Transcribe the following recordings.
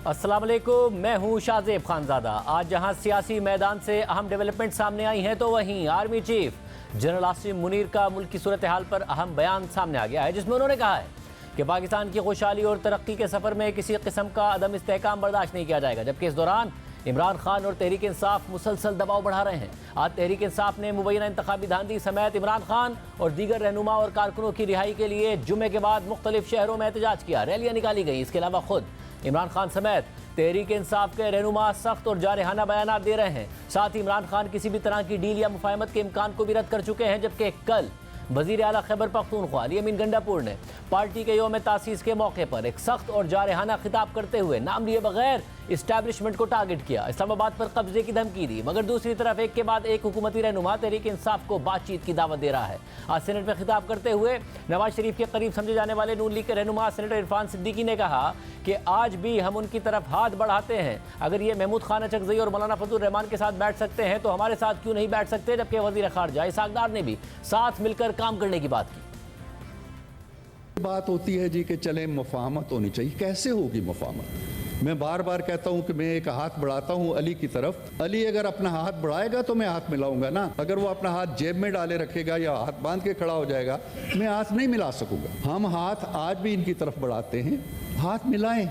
अस्सलाम वालेकुम, मैं हूं शाहजेब खानजादा। आज जहां सियासी मैदान से अहम डेवलपमेंट सामने आई हैं तो वहीं army chief general Asim Munir का मुल्क की सूरत हाल पर अहम बयान सामने आ गया है, जिसमें उन्होंने कहा है कि पाकिस्तान की खुशहाली और तरक्की के सफ़र में किसी किस्म का अदम इस्तेहकाम बर्दाश्त नहीं किया जाएगा। जबकि इस दौरान इमरान खान और तहरीक इंसाफ मुसलसल दबाव बढ़ा रहे हैं। आज तहरीक इंसाफ ने मुबैना इंतखाबी धांधली समेत इमरान खान और दीगर रहनुमा और कारकुनों की रिहाई के लिए जुमे के बाद मुख्तलिफ शहरों में एहतजाज किया, रैलियां निकाली गई। इसके अलावा खुद इमरान खान समेत तहरीक इंसाफ के रहनुमा सख्त और जारहाना बयान दे रहे हैं। साथ ही इमरान खान किसी भी तरह की डील या मुफाहमत के इम्कान को भी रद्द कर चुके हैं। जबकि कल वज़ीर आला खैबर पख्तूनख्वा अली अमीन गंडापुर ने पार्टी के यौम तासीस के मौके पर एक सख्त और जारहाना खिताब करते हुए नाम लिए बगैर इस्टेब्लिशमेंट को टारगेट किया, इस्लामाबाद पर कब्जे की धमकी दी। मगर दूसरी तरफ एक के बाद एक हुकूमती रहनुमा तहरीक इंसाफ को बातचीत की दावत दे रहा है। आज सेनेट में खिताब करते हुए नवाज शरीफ के करीब समझे जाने वाले नून लीग के रहनुमा सेनेटर इरफान सिद्दीकी ने कहा कि आज भी हम उनकी तरफ हाथ बढ़ाते हैं। अगर ये महमूद खान अचकज़ई और मौलाना फजल रहमान के साथ बैठ सकते हैं तो हमारे साथ क्यों नहीं बैठ सकते। जबकि वज़ीर ख़ारजा इसहाक डार ने भी साथ मिलकर काम करने की बात की। बात होती है जी कि चले मुफाहमत होनी चाहिए। कैसे होगी मुफाहमत? मैं बार बार कहता हूं कि मैं एक हाथ बढ़ाता हूं अली की तरफ। अली अगर अपना हाथ बढ़ाएगा तो मैं हाथ मिलाऊंगा ना। अगर वो अपना हाथ जेब में डाले रखेगा या हाथ बांध के खड़ा हो जाएगा, मैं हाथ नहीं मिला सकूंगा। हम हाथ आज भी इनकी तरफ बढ़ाते हैं, हाथ मिलाएं।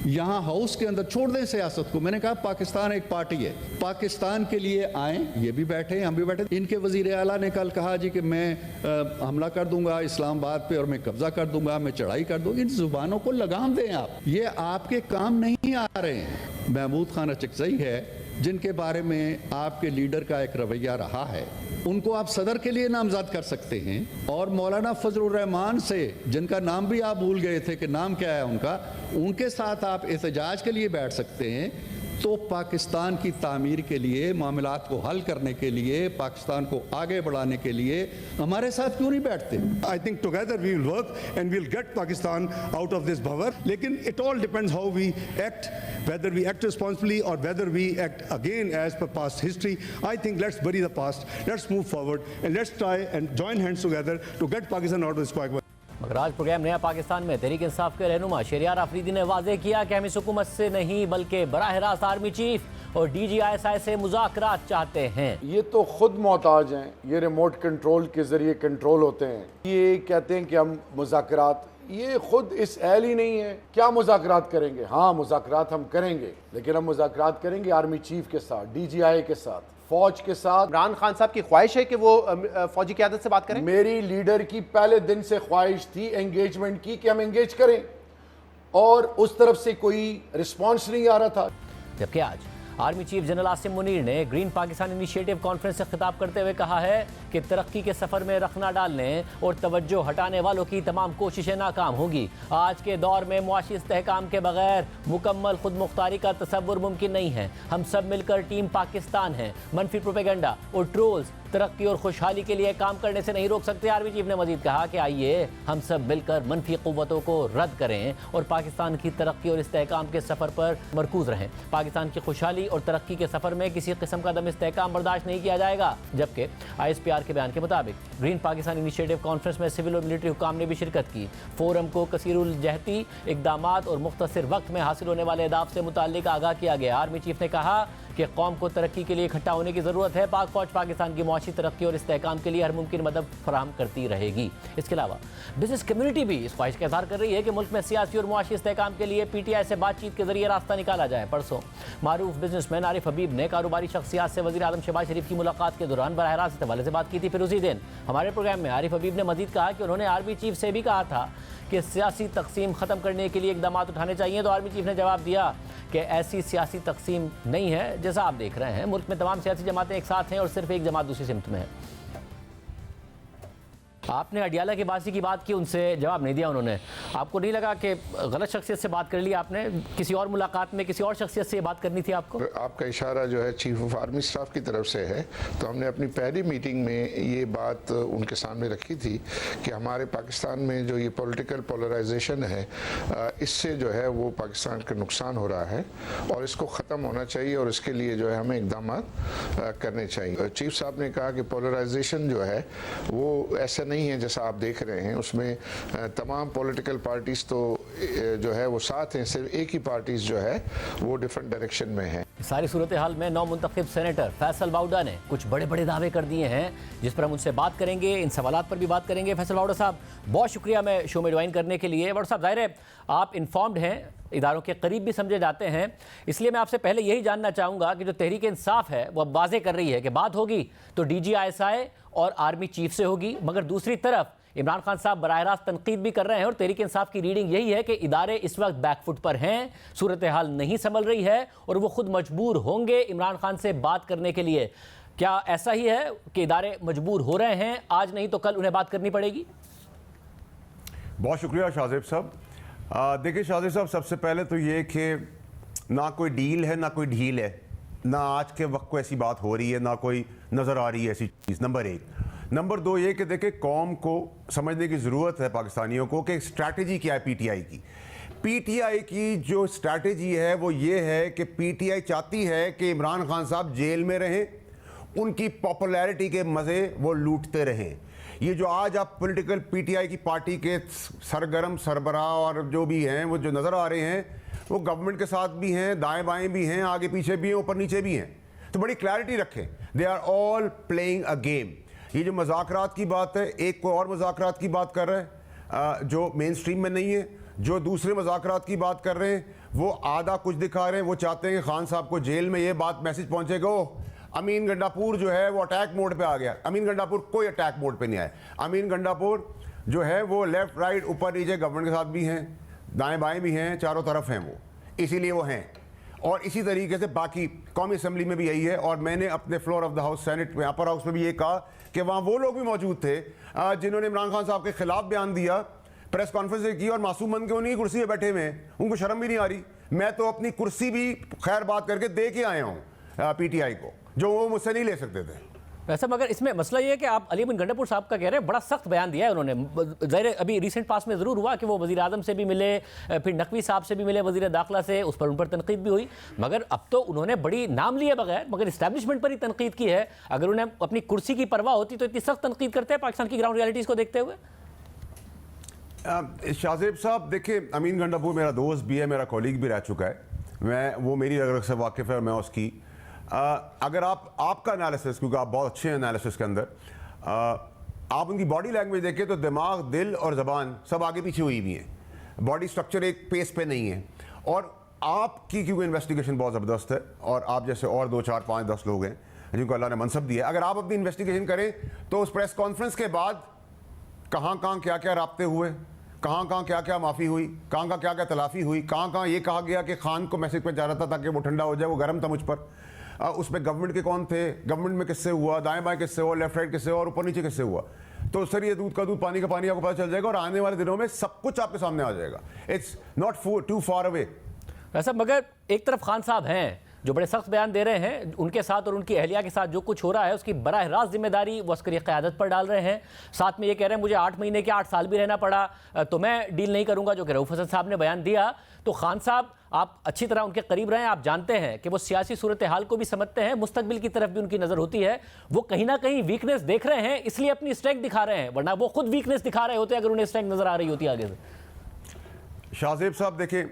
यहाँ हाउस के अंदर छोड़ दें सियासत को। मैंने कहा पाकिस्तान एक पार्टी है, पाकिस्तान के लिए आए। ये भी बैठे, हम भी बैठे। इनके वजीर आला ने कल कहा जी कि मैं हमला कर दूंगा इस्लामाबाद पे और मैं कब्जा कर दूंगा, मैं चढ़ाई कर दूंगा। इन जुबानों को लगाम दें आप, ये आपके काम नहीं आ रहे हैं। महमूद खान अचकज़ई है जिनके बारे में आपके लीडर का एक रवैया रहा है, उनको आप सदर के लिए नामजद कर सकते हैं। और मौलाना फजल रहमान से, जिनका नाम भी आप भूल गए थे कि नाम क्या है उनका, उनके साथ आप एहतजाज के लिए बैठ सकते हैं। तो पाकिस्तान की तामीर के लिए, मामलात को हल करने के लिए, पाकिस्तान को आगे बढ़ाने के लिए हमारे साथ क्यों नहीं बैठते? I think together we will work and we'll get Pakistan out of this bhavar. लेकिन it all depends how we act, whether we act responsibly or whether we act again as per past history. I think let's bury the past, let's move forward and let's try and join hands together to get Pakistan out of this quagmire. मगर आज programme नया पाकिस्तान में तहरीक इंसाफ के रहनुमा शहरियार आफरीदी ने वाजे किया कि हम इस हुकूमत से नहीं बल्कि बराह रास्त आर्मी चीफ और DGISI से मुज़ाकरात चाहते हैं। ये तो खुद मोहताज हैं, ये रिमोट कंट्रोल के जरिए कंट्रोल होते हैं। ये कहते हैं कि हम मुज़ाकरात, ये खुद इस अहल ही नहीं है। क्या मुज़ाकरात करेंगे? हाँ मुज़ाकरात हम करेंगे, लेकिन हम मुज़ाकरात करेंगे आर्मी चीफ के साथ, DGI के साथ, फौज के साथ। इमरान खान साहब की ख्वाहिश है कि वो फौजी क़यादत से बात करें। मेरी लीडर की पहले दिन से ख्वाहिश थी एंगेजमेंट की, कि हम एंगेज करें, और उस तरफ से कोई रिस्पॉन्स नहीं आ रहा था। जबकि आज army chief general Asim Munir ने ग्रीन पाकिस्तान इनिशिएटिव कॉन्फ्रेंस से खिताब करते हुए कहा है कि तरक्की के सफ़र में रखना डालने और तवज्जो हटाने वालों की तमाम कोशिशें नाकाम होगी। आज के दौर में मुआशी इस्तेहकाम के बगैर मुकम्मल खुद मुख्तारी का तसव्वुर मुमकिन नहीं है। हम सब मिलकर टीम पाकिस्तान है। मनफी प्रोपेगेंडा और ट्रोल्स तरक्की और खुशहाली के लिए काम करने से नहीं रोक सकते। आर्मी चीफ ने मजीद कहा कि आइए हम सब मिलकर मनफी क़ुव्वतों को रद्द करें और पाकिस्तान की तरक्की और इस्तेहकाम के सफ़र पर मरकूज़ रहें। पाकिस्तान की खुशहाली और तरक्की के सफ़र में किसी किस्म का अदम इस्तेहकाम बर्दाश्त नहीं किया जाएगा। जबकि ISPR के बयान के मुताबिक ग्रीन पाकिस्तान इनिशिएटिव कॉन्फ्रेंस में सिविल और मिलिट्री हुकाम ने भी शिरकत की। फोरम को कसीरुल जहती इक़दामात और मुख्तसर वक्त में हासिल होने वाले अहदाफ से मुताल्लिक आगाह किया गया। आर्मी चीफ ने कहा कि कौम को तरक्की के लिए इकट्ठा होने की ज़रूरत है। पाक फौज पाकिस्तान की मुआशी तरक्की और इस्तेहकाम के लिए हर मुमकिन मदद फराहम करती रहेगी। इसके अलावा बिजनेस कम्युनिटी भी इस ख्वाहिश का इज़हार कर रही है कि मुल्क में सियासी और मुआशी इस्तेहकाम के लिए PTI से बातचीत के जरिए रास्ता निकाला जाए। परसों मारूफ बिजनेसमैन आरिफ हबीब ने कारोबारी शख्सियात से वज़ीर आज़म शहबाज शरीफ की मुलाकात के दौरान बराह रास्त हवाले से बात की थी। फिर उसी दिन हमारे प्रोग्राम में आरिफ हबीब ने मजीद कहा कि उन्होंने आर्मी चीफ से भी कहा था कि सियासी तकसीम ख़त्म करने के लिए इक़दाम उठाने चाहिए। तो आर्मी चीफ ने जवाब दिया कि ऐसी सियासी तकसीम नहीं है। जैसा आप देख रहे हैं मुल्क में तमाम सियासी जमातें एक साथ हैं और सिर्फ एक जमात दूसरी सिमत में है। आपने अडियाला के बासी की बात की, उनसे जवाब नहीं दिया उन्होंने। आपको नहीं लगा कि गलत शख्सियत से बात कर ली आपने? किसी और मुलाकात में किसी और शख्सियत से बात करनी थी आपको? आपका इशारा जो है चीफ ऑफ आर्मी स्टाफ की तरफ से है, तो हमने अपनी पहली मीटिंग में ये बात उनके सामने रखी थी कि हमारे पाकिस्तान में जो ये पॉलिटिकल पोलराइजेशन है, इससे जो है वो पाकिस्तान का नुकसान हो रहा है और इसको ख़त्म होना चाहिए और इसके लिए जो है हमें इक़दाम करने चाहिए। चीफ साहब ने कहा कि पोलराइजेशन जो है वो ऐसा नहीं नहीं है जैसा आप देख रहे हैं, उसमें तमाम पॉलिटिकल पार्टीज तो जो है वो साथ हैं, सिर्फ एक ही पार्टीज जो है वो डिफरेंट डायरेक्शन में है। सारी सूरत हाल में नौ मुंतखब सेनेटर फैसल बाउडा ने कुछ बड़े बड़े दावे कर दिए हैं, जिस पर हम उनसे बात करेंगे, इन सवालात पर भी बात करेंगे। फैसल बाउडा साहब, बहुत शुक्रिया मैं शो में ज्वाइन करने के लिए। बाउडा साहब, जाहिर है आप इन्फॉर्म्ड हैं, इदारों के करीब भी समझे जाते हैं, इसलिए मैं आपसे पहले यही जानना चाहूँगा कि जो तहरीक इंसाफ है वो अब वाज़े कर रही है कि बात होगी तो DGISI और आर्मी चीफ से होगी, मगर दूसरी तरफ इमरान खान साहब बराह रास्त तनकीद भी कर रहे हैं और तहरीक इंसाफ की रीडिंग यही है कि इदारे इस वक्त बैकफुट पर हैं, सूरत हाल नहीं संभल रही है और वो खुद मजबूर होंगे इमरान खान से बात करने के लिए। क्या ऐसा ही है कि इदारे मजबूर हो रहे हैं, आज नहीं तो कल उन्हें बात करनी पड़ेगी? बहुत शुक्रिया शाहजेब साहब। देखिए शाहजेब साहब, सबसे पहले तो ये कि ना कोई डील है ना कोई ढील है, ना आज के वक्त को ऐसी बात हो रही है, ना कोई नज़र आ रही है ऐसी चीज़, नंबर एक। नंबर दो ये कि देखिए कौम को समझने की ज़रूरत है, पाकिस्तानियों को, कि स्ट्रैटेजी क्या है PTI की। PTI की जो स्ट्रैटेजी है वो ये है कि PTI चाहती है कि इमरान खान साहब जेल में रहें, उनकी पॉपुलैरिटी के मज़े वो लूटते रहें। ये जो आज आप पॉलिटिकल PTI की पार्टी के सरगर्म सरबराह और जो भी हैं वो जो नज़र आ रहे हैं वो गवर्नमेंट के साथ भी हैं, दाएं बाएं भी हैं, आगे पीछे भी हैं, ऊपर नीचे भी हैं। तो बड़ी क्लैरिटी रखें, they are all playing a game. ये जो मज़ाकरात की बात है, एक कोई और मज़ाकरात की बात कर रहे हैं जो मेन स्ट्रीम में नहीं है, जो दूसरे मज़ाकरात की बात कर रहे हैं वो आधा कुछ दिखा रहे हैं। वो चाहते हैं कि खान साहब को जेल में ये बात मैसेज पहुँचेगा, अमीन गंडापुर जो है वो अटैक मोड पे आ गया। अमीन गंडापुर कोई अटैक मोड पे नहीं आया। अमीन गंडापुर जो है वो लेफ्ट राइट ऊपर नीचे गवर्नमेंट के साथ भी हैं, दाएं बाएं भी हैं, चारों तरफ हैं वो, इसीलिए वो हैं। और इसी तरीके से बाकी कौमी असम्बली में भी यही है। और मैंने अपने floor of the house senate में, अपर हाउस में भी ये कहा कि वहाँ वो लोग भी मौजूद थे जिन्होंने इमरान खान साहब के खिलाफ बयान दिया, प्रेस कॉन्फ्रेंस की, और मासूम बन के उन्हीं की कुर्सी पर बैठे हुए हैं, उनको शर्म भी नहीं आ रही। मैं तो अपनी कुर्सी भी खैर बात करके दे के आया हूँ PTI को, जो वो मुझसे नहीं ले सकते थे। वैसे मगर इसमें मसला ये है कि आप अली बिन गंडापुर साहब का कह रहे हैं, बड़ा सख्त बयान दिया है उन्होंने। ज़ाहिर अभी रिसेंट पास में ज़रूर हुआ कि वो वज़ीर आज़म से भी मिले, फिर नकवी साहब से भी मिले, वज़ीर दाखिला से, उस पर उन पर तनकीद भी हुई, मगर अब तो उन्होंने बड़ी नाम लिए बगैर मगर इस्टेब्लिशमेंट पर ही तनकीद की है। अगर उन्हें अपनी कुर्सी की परवाह होती तो इतनी सख्त तनकीद करते हैं पाकिस्तान की ग्राउंड रियलिटीज़ को देखते हुए? शाहजेब साहब देखिए, अमीन गंडापुर मेरा दोस्त भी है, मेरा कॉलीग भी रह चुका है, वो मेरी रग से वाकिफ़ है, मैं उसकी अगर आपका एनालिसिस, क्योंकि आप बहुत अच्छे हैं एनालिसिस के अंदर, आप उनकी बॉडी लैंग्वेज देखें तो दिमाग, दिल और ज़बान सब आगे पीछे हुई भी हैं, बॉडी स्ट्रक्चर एक पेस पे नहीं है। और आपकी क्योंकि इन्वेस्टिगेशन बहुत ज़बरदस्त है, और आप जैसे और 2 4 5 10 लोग हैं जिनको अल्लाह ने मनसब दिया है, अगर आप अपनी इन्वेस्टिगेशन करें तो उस प्रेस कॉन्फ्रेंस के बाद कहाँ क्या क्या राब्ते हुए, कहाँ क्या क्या माफ़ी हुई, कहाँ क्या क्या तलाफ़ी हुई, कहाँ ये कहा गया कि खान को मैसेज पहुंचा रहा था ताकि वो ठंडा हो जाए, वो गर्म था मुझ पर, उसमें गवर्नमेंट के कौन थे, गवर्नमेंट में किससे हुआ, दाएं बाएं किससे हुआ, लेफ्ट राइट किससे हुआ और ऊपर नीचे किससे हुआ। तो सर ये दूध का दूध पानी का पानी आपको पता चल जाएगा और आने वाले दिनों में सब कुछ आपके सामने आ जाएगा। It's not too far away. वैसा मगर एक तरफ खान साहब हैं जो बड़े सख्त बयान दे रहे हैं, उनके साथ और उनकी अहलिया के साथ जो कुछ हो रहा है उसकी बराह रास्त जिम्मेदारी वो अस्करी क़यादत पर डाल रहे हैं। साथ में ये कह रहे हैं मुझे 8 महीने के 8 साल भी रहना पड़ा तो मैं डील नहीं करूंगा, जो कि रऊफ हसन साहब ने बयान दिया। तो खान साहब आप अच्छी तरह उनके करीब रहे हैं, आप जानते हैं कि वो सियासी सूरत हाल को भी समझते हैं, मुस्तकबिल की तरफ भी उनकी नज़र होती है। वो कहीं ना कहीं वीकनेस देख रहे हैं इसलिए अपनी स्ट्रेंथ दिखा रहे हैं, वरना वो खुद वीकनेस दिखा रहे होते अगर उन्हें स्ट्रेंथ नज़र आ रही होती आगे से। शाहजेब साहब देखिए,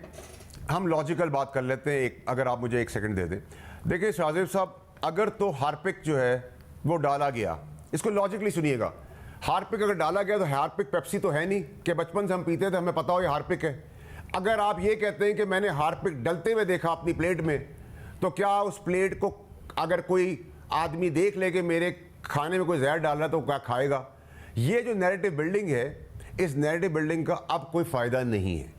हम लॉजिकल बात कर लेते हैं, अगर आप मुझे 1 सेकंड दे दें। देखिए शाहजेब साहब, अगर तो हार्पिक जो है वो डाला गया, इसको लॉजिकली सुनिएगा, हार्पिक अगर डाला गया तो हार्पिक पेप्सी तो है नहीं कि बचपन से हम पीते थे हमें पता हो ये हार्पिक है। अगर आप ये कहते हैं कि मैंने हार्पिक डलते हुए देखा अपनी प्लेट में, तो क्या उस प्लेट को अगर कोई आदमी देख ले कि मेरे खाने में कोई जहर डाल रहा है तो क्या खाएगा? ये जो नैरेटिव बिल्डिंग है, इस नैरेटिव बिल्डिंग का अब कोई फ़ायदा नहीं है।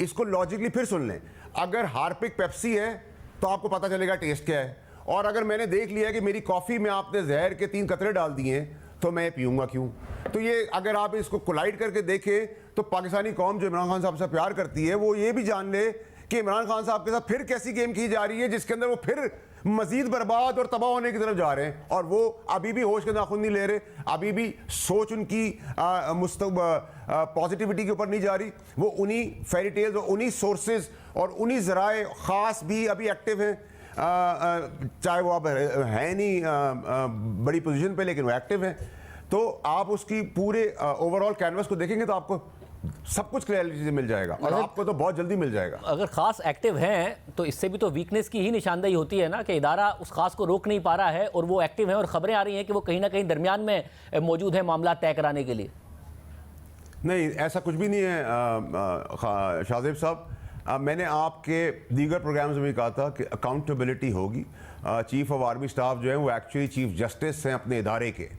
इसको लॉजिकली फिर सुन लें, अगर हार्पिक पेप्सी है तो आपको पता चलेगा टेस्ट क्या है, और अगर मैंने देख लिया कि मेरी कॉफ़ी में आपने जहर के 3 कतरे डाल दिए हैं तो मैं पीऊँगा क्यों? तो ये अगर आप इसको कोलाइड करके देखें तो पाकिस्तानी कौम जो इमरान खान साहब से प्यार करती है वो ये भी जान ले कि इमरान खान साहब के साथ फिर कैसी गेम की जा रही है जिसके अंदर वो फिर मजीद बर्बाद और तबाह होने की तरफ जा रहे हैं, और वो अभी भी होश के नाखून नहीं ले रहे, अभी भी सोच उनकी पॉजिटिविटी के ऊपर नहीं जा रही। वो उन्हीं फेरी टेल्स और उन्हीं सोर्सेज और उन्हीं ज़राए ख़ास भी अभी एक्टिव हैं, चाहे वो अब है नहीं बड़ी पोजीशन पे, लेकिन वो एक्टिव हैं। तो आप उसकी पूरे ओवरऑल कैनवस को देखेंगे तो आपको सब कुछ क्लियरिटी से मिल जाएगा और आपको तो बहुत जल्दी मिल जाएगा। अगर खास एक्टिव हैं तो इससे भी तो वीकनेस की ही निशानदेही होती है ना कि इदारा उस खास को रोक नहीं पा रहा है और वो एक्टिव है और खबरें आ रही हैं कि वो कहीं ना कहीं दरमियान में मौजूद है मामला तय कराने के लिए। नहीं, ऐसा कुछ भी नहीं है शाहजेब साहब। मैंने आपके दीगर प्रोग्राम्स में भी कहा था कि अकाउंटेबिलिटी होगी। चीफ ऑफ आर्मी स्टाफ जो है वो एक्चुअली चीफ जस्टिस हैं अपने इदारे के,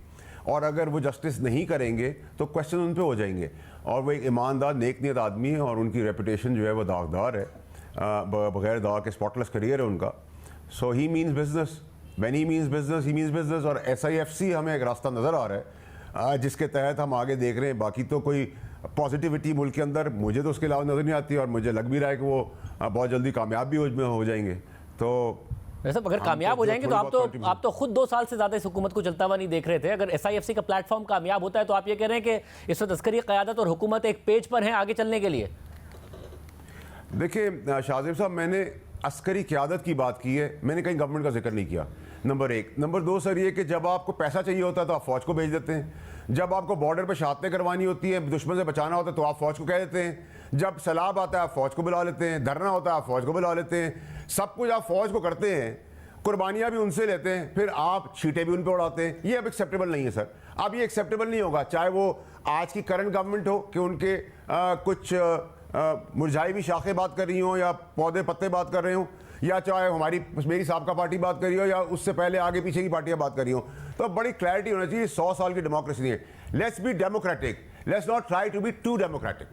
और अगर वो जस्टिस नहीं करेंगे तो क्वेश्चन उन पे हो जाएंगे। और वो एक ईमानदार नेक नीयत आदमी है और उनकी रेपुटेशन जो है वो दागदार है, बगैर दाग के स्पॉटलेस करियर है उनका। So he means business, when he means business he means business. और SIFC हमें एक रास्ता नज़र आ रहा है जिसके तहत हम आगे देख रहे हैं। बाकी तो कोई पॉजिटिविटी मुल्क के अंदर मुझे तो उसके अलावा नज़र नहीं आती, और मुझे लग भी रहा है कि वो बहुत जल्दी कामयाब भी हो जाएंगे। तो वैसे अगर कामयाब हो जाएंगे तो आप तो खुद 2 साल से ज़्यादा इस हुकूमत को चलता हुआ नहीं देख रहे थे। अगर SIFC का प्लेटफॉर्म कामयाब होता है तो आप ये कह रहे हैं कि इस वक्त अस्करी क़यादत और हुकूमत एक पेज पर हैं आगे चलने के लिए? देखिए शाहजेब साहब, मैंने अस्करी क़यादत की बात की है, मैंने कहीं गवर्नमेंट का जिक्र नहीं किया, नंबर 1। नंबर 2 सर ये कि जब आपको पैसा चाहिए होता है तो आप फ़ौज को भेज देते हैं, जब आपको बॉर्डर पे शहादतें करवानी होती है, दुश्मन से बचाना होता है तो आप फ़ौज को कह देते हैं, जब सैलाब आता है आप फ़ौज को बुला लेते हैं, धरना होता है आप फ़ौज को बुला लेते हैं, सब कुछ आप फ़ौज को करते हैं, कुर्बानियाँ भी उनसे लेते हैं, फिर आप छींटे भी उन पर उड़ाते हैं। ये अब एक्सेप्टेबल नहीं है सर, अब ये एक्सेप्टेबल नहीं होगा, चाहे वो आज की करंट गवर्नमेंट हो कि उनके कुछ मुरझाई भी शाखें बात कर रही हों या पौधे पत्ते बात कर रहे हों, या चाहे मेरी साबका पार्टी बात कर रही हो या उससे पहले आगे पीछे की पार्टियां बात कर रही हो। तो बड़ी क्लैरिटी होनी चाहिए। 100 साल की डेमोक्रेसी नहीं है। Let's be democratic, let's not try to be too democratic.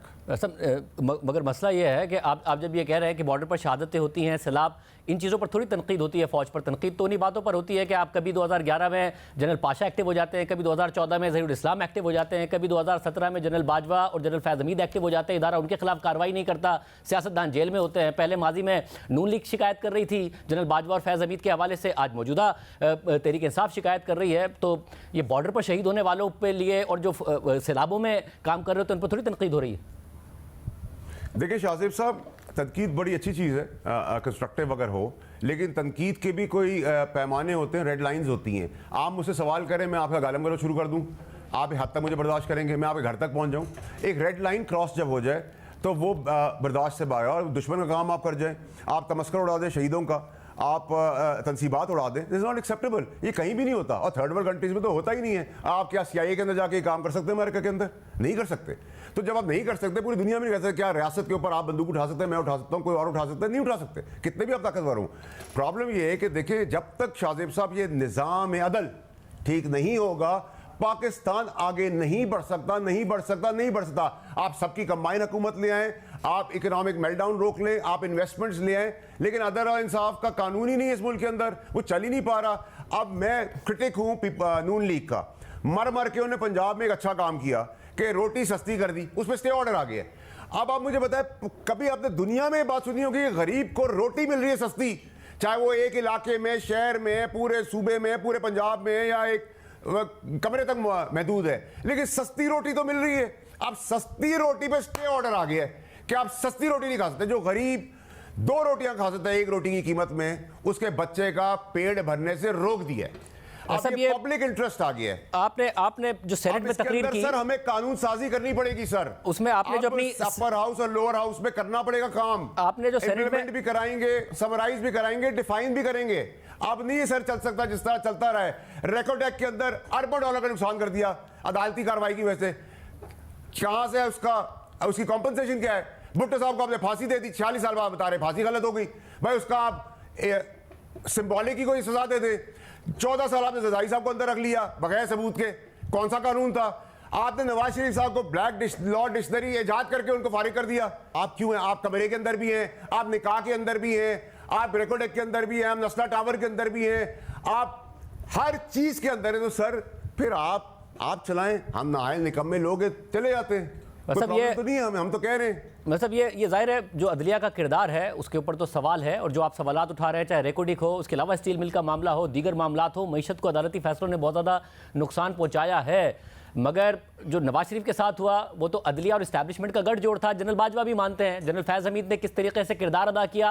मगर मसला ये है कि आप जब ये कह रहे हैं कि बॉर्डर पर शहादतें होती हैं, सैलाब, इन चीज़ों पर थोड़ी तनकीद होती है, फ़ौज पर तनकीद तो उन्हीं बातों पर होती है कि आप कभी 2011 में जनरल पाशा एक्टिव हो जाते हैं, कभी 2014 में ज़हीरुल इस्लाम एक्टिव हो जाते हैं, कभी 2017 में जनरल बाजवा और जनरल फैज़ हमीद एक्टिव हो जाते हैं, इदारा उनके खिलाफ कार्रवाई नहीं करता, सियासतदान जेल में होते हैं। पहले माजी में नून लीग शिकायत कर रही थी जनरल बाजवा और फैज़ हमीद के हवाले से, आज मौजूदा तहरीक इंसाफ शिकायत कर रही है। तो ये बॉर्डर पर शहीद होने वालों के लिए और जो सैलाबों में काम कर रहे हो तो उन पर थोड़ी तनकीद हो रही है। देखिए शाहजेब साहब, तनकीद बड़ी अच्छी चीज़ है, कंस्ट्रक्टिव अगर हो, लेकिन तनकीद के भी कोई पैमाने होते हैं, रेड लाइंस होती हैं। आप मुझसे सवाल करें, मैं आपका गालम गलोच शुरू कर दूं, आप हद तक मुझे बर्दाश्त करेंगे, मैं आपके घर तक पहुंच जाऊं। एक रेड लाइन क्रॉस जब हो जाए तो वो बर्दाश्त से बाहर, और दुश्मन का काम आप कर जाएं, आप तमस्कर उड़ा दें शहीदों का, आप तनसीबात उड़ा दें, दिस इज नॉट एक्सेप्टेबल। ये कहीं भी नहीं होता, और थर्ड वर्ल्ड कंट्रीज में तो होता ही नहीं है। आप क्या CIA के अंदर जाके काम कर सकते हैं? अमेरिका के अंदर नहीं कर सकते। तो जब आप नहीं कर सकते, पूरी दुनिया में नहीं कर सकते, क्या रियासत के ऊपर आप बंदूक उठा सकते हैं? मैं उठा सकता हूँ, कोई और उठा सकता है? नहीं उठा सकते, कितने भी आप ताकतवर हों। प्रॉब्लम ये है कि देखिए, जब तक शाहजेब साहब ये निज़ाम अदल ठीक नहीं होगा, पाकिस्तान आगे नहीं बढ़ सकता, नहीं बढ़ सकता, नहीं बढ़ सकता। आप सबकी कंबाइन हुकूमत ले आए, आप इकोनॉमिक मेल्टडाउन रोक लें, आप इन्वेस्टमेंट्स ले आए, लेकिन अदल और इंसाफ का कानून ही नहीं है इस मुल्क के अंदर, वो चल ही नहीं पा रहा। अब मैं क्रिटिक हूं नून लीग का, मर के उन्होंने पंजाब में एक अच्छा काम किया कि रोटी सस्ती कर दी, उस पर स्टे ऑर्डर आ गया। अब आप मुझे बताएं, कभी आपने दुनिया में बात सुनी होगी कि गरीब को रोटी मिल रही है सस्ती, चाहे वो एक इलाके में, शहर में, पूरे सूबे में, पूरे पंजाब में, या एक कमरे तक महदूद है, लेकिन सस्ती रोटी तो मिल रही है। अब सस्ती रोटी पे स्टे ऑर्डर आ गया है कि आप सस्ती रोटी नहीं खा सकते। जो गरीब 2 रोटियां खा सकता है 1 रोटी की कीमत में, उसके बच्चे का पेट भरने से रोक दिया है। अब ये पब्लिक इंटरेस्ट आ गया है। आपने जो सेनेट में तकरीर की, सर हमें कानून साजी करनी पड़ेगी सर, उसमें आपने जो अपनी अपर हाउस और लोअर हाउस में करना पड़ेगा काम। आपने जो सेनेट में भी कराएंगे, समराइज भी कराएंगे, डिफाइन भी करेंगे। अब नहीं सर चल सकता जिस तरह चलता रहा है। रेकॉर्ड एक्ट के अंदर अरबों डॉलर का नुकसान कर दिया अदालती कार्रवाई की वजह से। कहां से उसकी कॉम्पनसेशन क्या है? भुट्टो साहब को आपने फांसी दे दी, 46 साल बाद बता रहे फांसी गलत हो गई भाई, उसका आप सिंबॉलिक की कोई सजा दे दे। 14 साल आपने जरदारी साहब को अंदर रख लिया बगैर सबूत के, कौन सा कानून था? आपने नवाज शरीफ साहब को ब्लैक लॉ डिक्शनरी इजाद करके उनको फारिग कर दिया। आप क्यों हैं? आप कमरे के अंदर भी हैं, आप निकाह के अंदर भी हैं, आप रेकॉर्ड एक्ट के अंदर भी हैं, आप नस्ला टावर के अंदर भी हैं, आप हर चीज के अंदर है। तो सर फिर आप चलाएं, हम नहाए निकम्मे लोग चले जाते हैं। मतलब ये तो नहीं है, हम तो कह रहे हैं, मतलब ये जाहिर है जो अदलिया का किरदार है उसके ऊपर तो सवाल है, और जो आप सवालात उठा रहे हैं, चाहे रेकोडिक हो, उसके अलावा स्टील मिल का मामला हो, दीगर मामलात हो, मईशत को अदालती फैसलों ने बहुत ज़्यादा नुकसान पहुँचाया है। मगर जो नवाज शरीफ के साथ हुआ वो तो अदलिया और इस्टेब्लिशमेंट का गठजोड़ था। जनरल बाजवा भी मानते हैं, जनरल फैज़ हमीद ने किस तरीके से किरदार अदा किया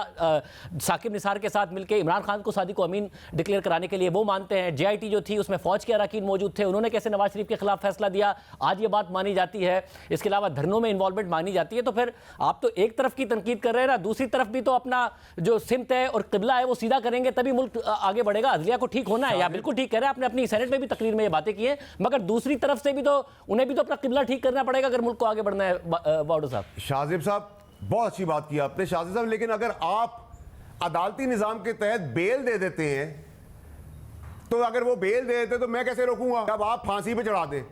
साकिब निसार के साथ मिलकर इमरान खान को सादिक अमीन डिक्लेयर कराने के लिए, वो मानते हैं। JIT जो थी उसमें फौज के अरकान मौजूद थे, उन्होंने कैसे नवाज शरीफ के खिलाफ फैसला दिया, आज ये बात मानी जाती है। इसके अलावा धरनों में इन्वॉल्वमेंट मानी जाती है। तो फिर आप तो एक तरफ की तनकीद कर रहे हैं ना, दूसरी तरफ भी तो अपना जो सिमत है और किबला है वो सीधा करेंगे तभी मुल्क आगे बढ़ेगा। अदलिया को ठीक होना है, या बिल्कुल ठीक कह रहे हैं आपने, अपनी सेनेट में भी तकरीर में ये बातें की हैं, मगर दूसरी तरफ से भी तो उन्हें भी तो अपना किबला ठीक करना पड़ेगा अगर मुल्क को आगे बढ़ना है। बावड़ो साहब, शाहजेब साहब बहुत अच्छी बात की आपने शाहजेब साहब, लेकिन अगर आप अदालती निजाम के तहत बेल दे देते हैं तो अगर वो बेल दे देते तो मैं कैसे रोकूंगा? जब आप फांसी पे चढ़ा दें,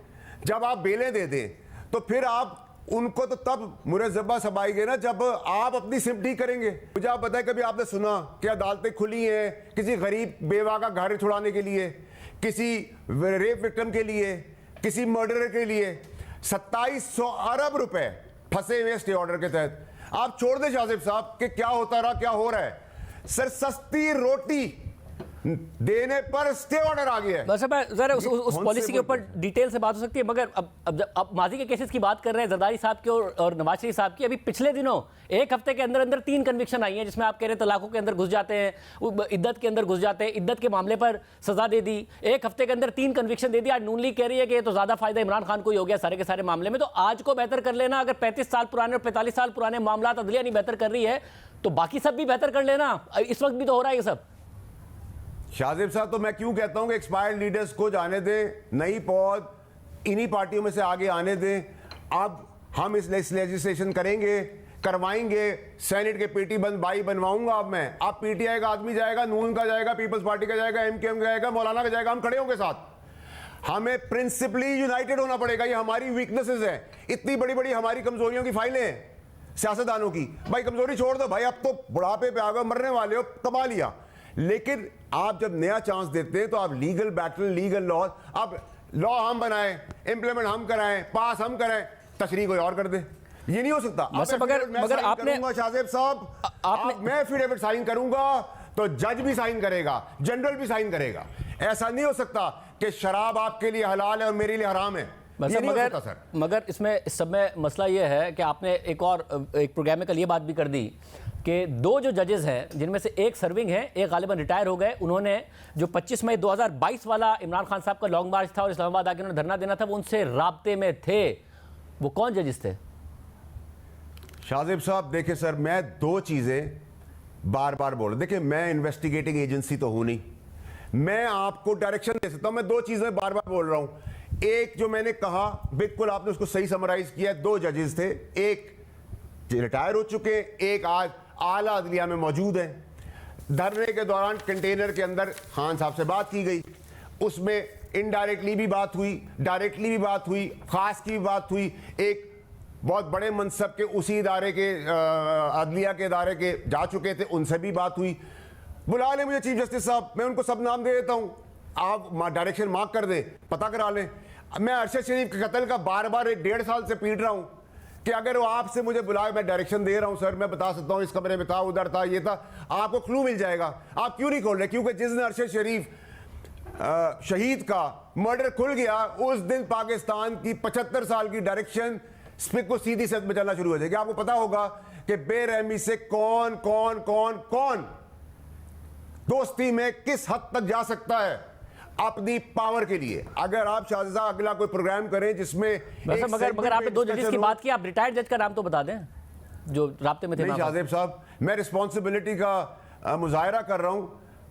जब आप बेलें दे दें, तो फिर आप उनको तो तब मुरज़्ज़बा सबाएंगे ना जब आप अपनी सिम्पटी करेंगे। मुझे आप बताएं, कभी आपने सुना कि अदालतें खुली हैं किसी गरीब बेवा का घर छुड़ाने के लिए, किसी रेप विक्टिम के लिए, किसी मर्डरर के लिए 2700 अरब रुपए फंसे हुए स्टे ऑर्डर के तहत? आप छोड़ दें शाहजेब साहब कि क्या होता रहा, क्या हो रहा है। सर, सस्ती रोटी देने पर स्टे ऑर्डर आ गया है। बस जरा उस पॉलिसी के ऊपर डिटेल से बात हो सकती है, मगर अब माजी के केसेस की बात कर रहे हैं, जरदारी साहब की और नवाज शरीफ साहब की। अभी पिछले दिनों एक हफ्ते के अंदर अंदर 3 कन्विक्शन आई हैं, जिसमें आप कह रहे हैं तलाकों के अंदर घुस जाते हैं, इद्दत के अंदर घुस जाते हैं, इद्दत के मामले पर सजा दे दी। एक हफ्ते के अंदर 3 कन्विक्शन दे दी। आज नून लीग कह रही है कि ये तो ज्यादा फायदा इमरान खान को ही हो गया सारे के सारे मामले में। तो आज को बेहतर कर लेना, अगर 35 साल पुराने और 45 साल पुराने मामला अदलिया नहीं बेहतर कर रही है तो बाकी सब भी बेहतर कर लेना। इस वक्त भी तो हो रहा है ये सब। शाहजेब साहब, तो मैं क्यों कहता हूं कि एक्सपायर्ड लीडर्स को जाने दें, नई पौध इन्हीं पार्टियों में से आगे आने दें। अब हम इस लेजिस्लेशन करेंगे, करवाएंगे। सेनेट के पेटी बंद बाई बनवाऊंगा अब मैं। अब PTI का आदमी जाएगा, नून का जाएगा, पीपल्स पार्टी का जाएगा, MKM का जाएगा, मौलाना का जाएगा, हम खड़े होंगे साथ। हमें प्रिंसिपली यूनाइटेड होना पड़ेगा। ये हमारी वीकनेसेस है, इतनी बड़ी बड़ी हमारी कमजोरियों की फाइलें हैं सियासतदानों की। भाई कमजोरी छोड़ दो भाई, अब तो बुढ़ापे पे आ गए, मरने वाले हो, कमा लिया। लेकिन आप जब नया चांस देते हैं तो आप लीगल बैटल, लीगल लॉ, अब लॉ हम बनाएं, इंप्लीमेंट हम कराएं, पास हम कराएं, तशरीह कोई और कर दे। ये नहीं हो सकता। मगर आपने शाहजेब साहब, मैं एफिडेविट साइन करूंगा तो जज भी साइन करेगा, जनरल भी साइन करेगा। ऐसा नहीं हो सकता कि शराब आपके लिए हलाल है और मेरे लिए हराम है। मगर इसमें इस सब में मसला यह है कि आपने एक प्रोग्राम में कल ये बात भी कर दी कि 2 जो जजेस हैं, जिनमें से एक सर्विंग है, एक गालिबन रिटायर हो गए, उन्होंने जो 25 मई 2022 वाला इमरान खान साहब का लॉन्ग मार्च था और इस्लामाबाद आके उन्होंने धरना देना था, वो उनसे राब्ते में थे। वो कौन जजेस थे? शाहजेब साहब देखिए सर, मैं 2 चीजें बार बार बोल रहा हूं। देखिए, मैं इन्वेस्टिगेटिंग एजेंसी तो हूं नहीं, मैं आपको डायरेक्शन दे सकता हूं। मैं 2 चीजें बार बार बोल रहा हूं। एक जो मैंने कहा, बिल्कुल आपने उसको सही समराइज किया, 2 जजेस थे, एक रिटायर हो चुके, एक आज आला अदलिया में मौजूद है। धरने के दौरान कंटेनर के अंदर खान साहब से बात की गई, उसमें इनडायरेक्टली भी बात हुई, डायरेक्टली भी बात हुई, खास की भी बात हुई। एक बहुत बड़े मनसब के उसी इदारे के अदलिया के इदारे के जा चुके थे, उनसे भी बात हुई। बुला लें मुझे चीफ जस्टिस साहब, मैं उनको सब नाम दे देता हूं, आप डायरेक्शन मार्क कर दें, पता करा लें। मैं अरशद शरीफ के कत्ल का बार बार 1.5 साल से पीट रहा हूं कि अगर वो आपसे मुझे बुलाए, मैं डायरेक्शन दे रहा हूं सर, मैं बता सकता हूं इस कमरे में था, उधर था, ये था, आपको क्लू मिल जाएगा। आप क्यों नहीं खोल रहे? क्योंकि जिस दिन अरशद शरीफ शहीद का मर्डर खुल गया, उस दिन पाकिस्तान की 75 साल की डायरेक्शन स्पिक को सीधी सद में चलना शुरू हो जाएगी। आपको पता होगा कि बेरहमी से कौन कौन कौन कौन दोस्ती में किस हद तक जा सकता है अपनी पावर के लिए। अगर आप शाहजहां अगला कोई प्रोग्राम करें जिसमें मगर आपने 2 जजेस की बात की, आप रिटायर्ड जज का नाम तो बता दें जो राब्ते में थे। नहीं शाहजेब साहब, मैं रिस्पॉन्सिबिलिटी का मुजाहरा कर रहा हूं।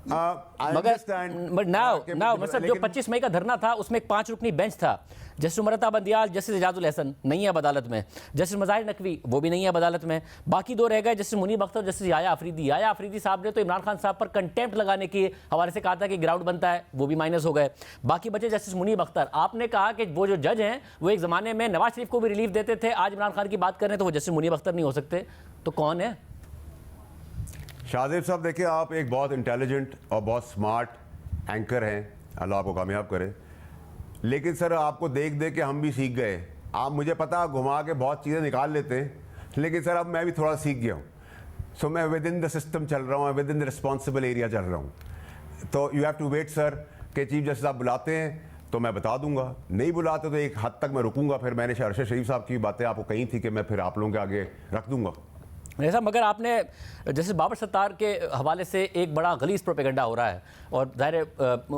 मगर नाउ मतलब जो 25 मई का धरना था उसमें एक 5 रुकनी बेंच था। जस्टिस उमरता बंदियाल, जस्टिस एजाजुल हसन नहीं है अब अदालत में, जस्टिस मज़ाहिर नकवी वो भी नहीं है अब अदालत में, बाकी 2 रह गए, जस्टिस मुनीब अख्तर और जस्टिस याया अफरीदी। याया अफरीदी साहब ने तो इमरान खान साहब पर कंटेम्प्ट लगाने के हवाले से कहा था कि ग्राउंड बनता है, वो भी माइनस हो गए। बाकी बचे जस्टिस मुनीब अख्तर। आपने कहा कि वो जो जज हैं वो एक ज़माने में नवाज शरीफ को भी रिलीफ देते थे, आज इमरान खान की बात कर रहे हैं तो वो जस्टिस मुनीब अख्तर नहीं हो सकते, तो कौन है? शाहजेब साहब देखिए, आप एक बहुत इंटेलिजेंट और बहुत स्मार्ट एंकर हैं, अल्लाह आपको कामयाब करे। लेकिन सर आपको देख देख के हम भी सीख गए। आप मुझे पता घुमा के बहुत चीज़ें निकाल लेते हैं, लेकिन सर अब मैं भी थोड़ा सीख गया हूँ। सो मैं विद इन द सिस्टम चल रहा हूँ, within the responsible area चल रहा हूँ। तो you have to wait sir कि चीफ जस्टिस आप बुलाते हैं तो मैं बता दूंगा, नहीं बुलाते तो एक हद तक मैं रुकूंगा। फिर मैंने अरशद शरीफ साहब की बातें आपको कही थी कि मैं फिर आप लोगों के आगे रख दूंगा। नहीं साहब, मगर आपने जैसे बाबर सत्तार के हवाले से एक बड़ा गलीज़ प्रोपेगेंडा हो रहा है और ज़ाहिर है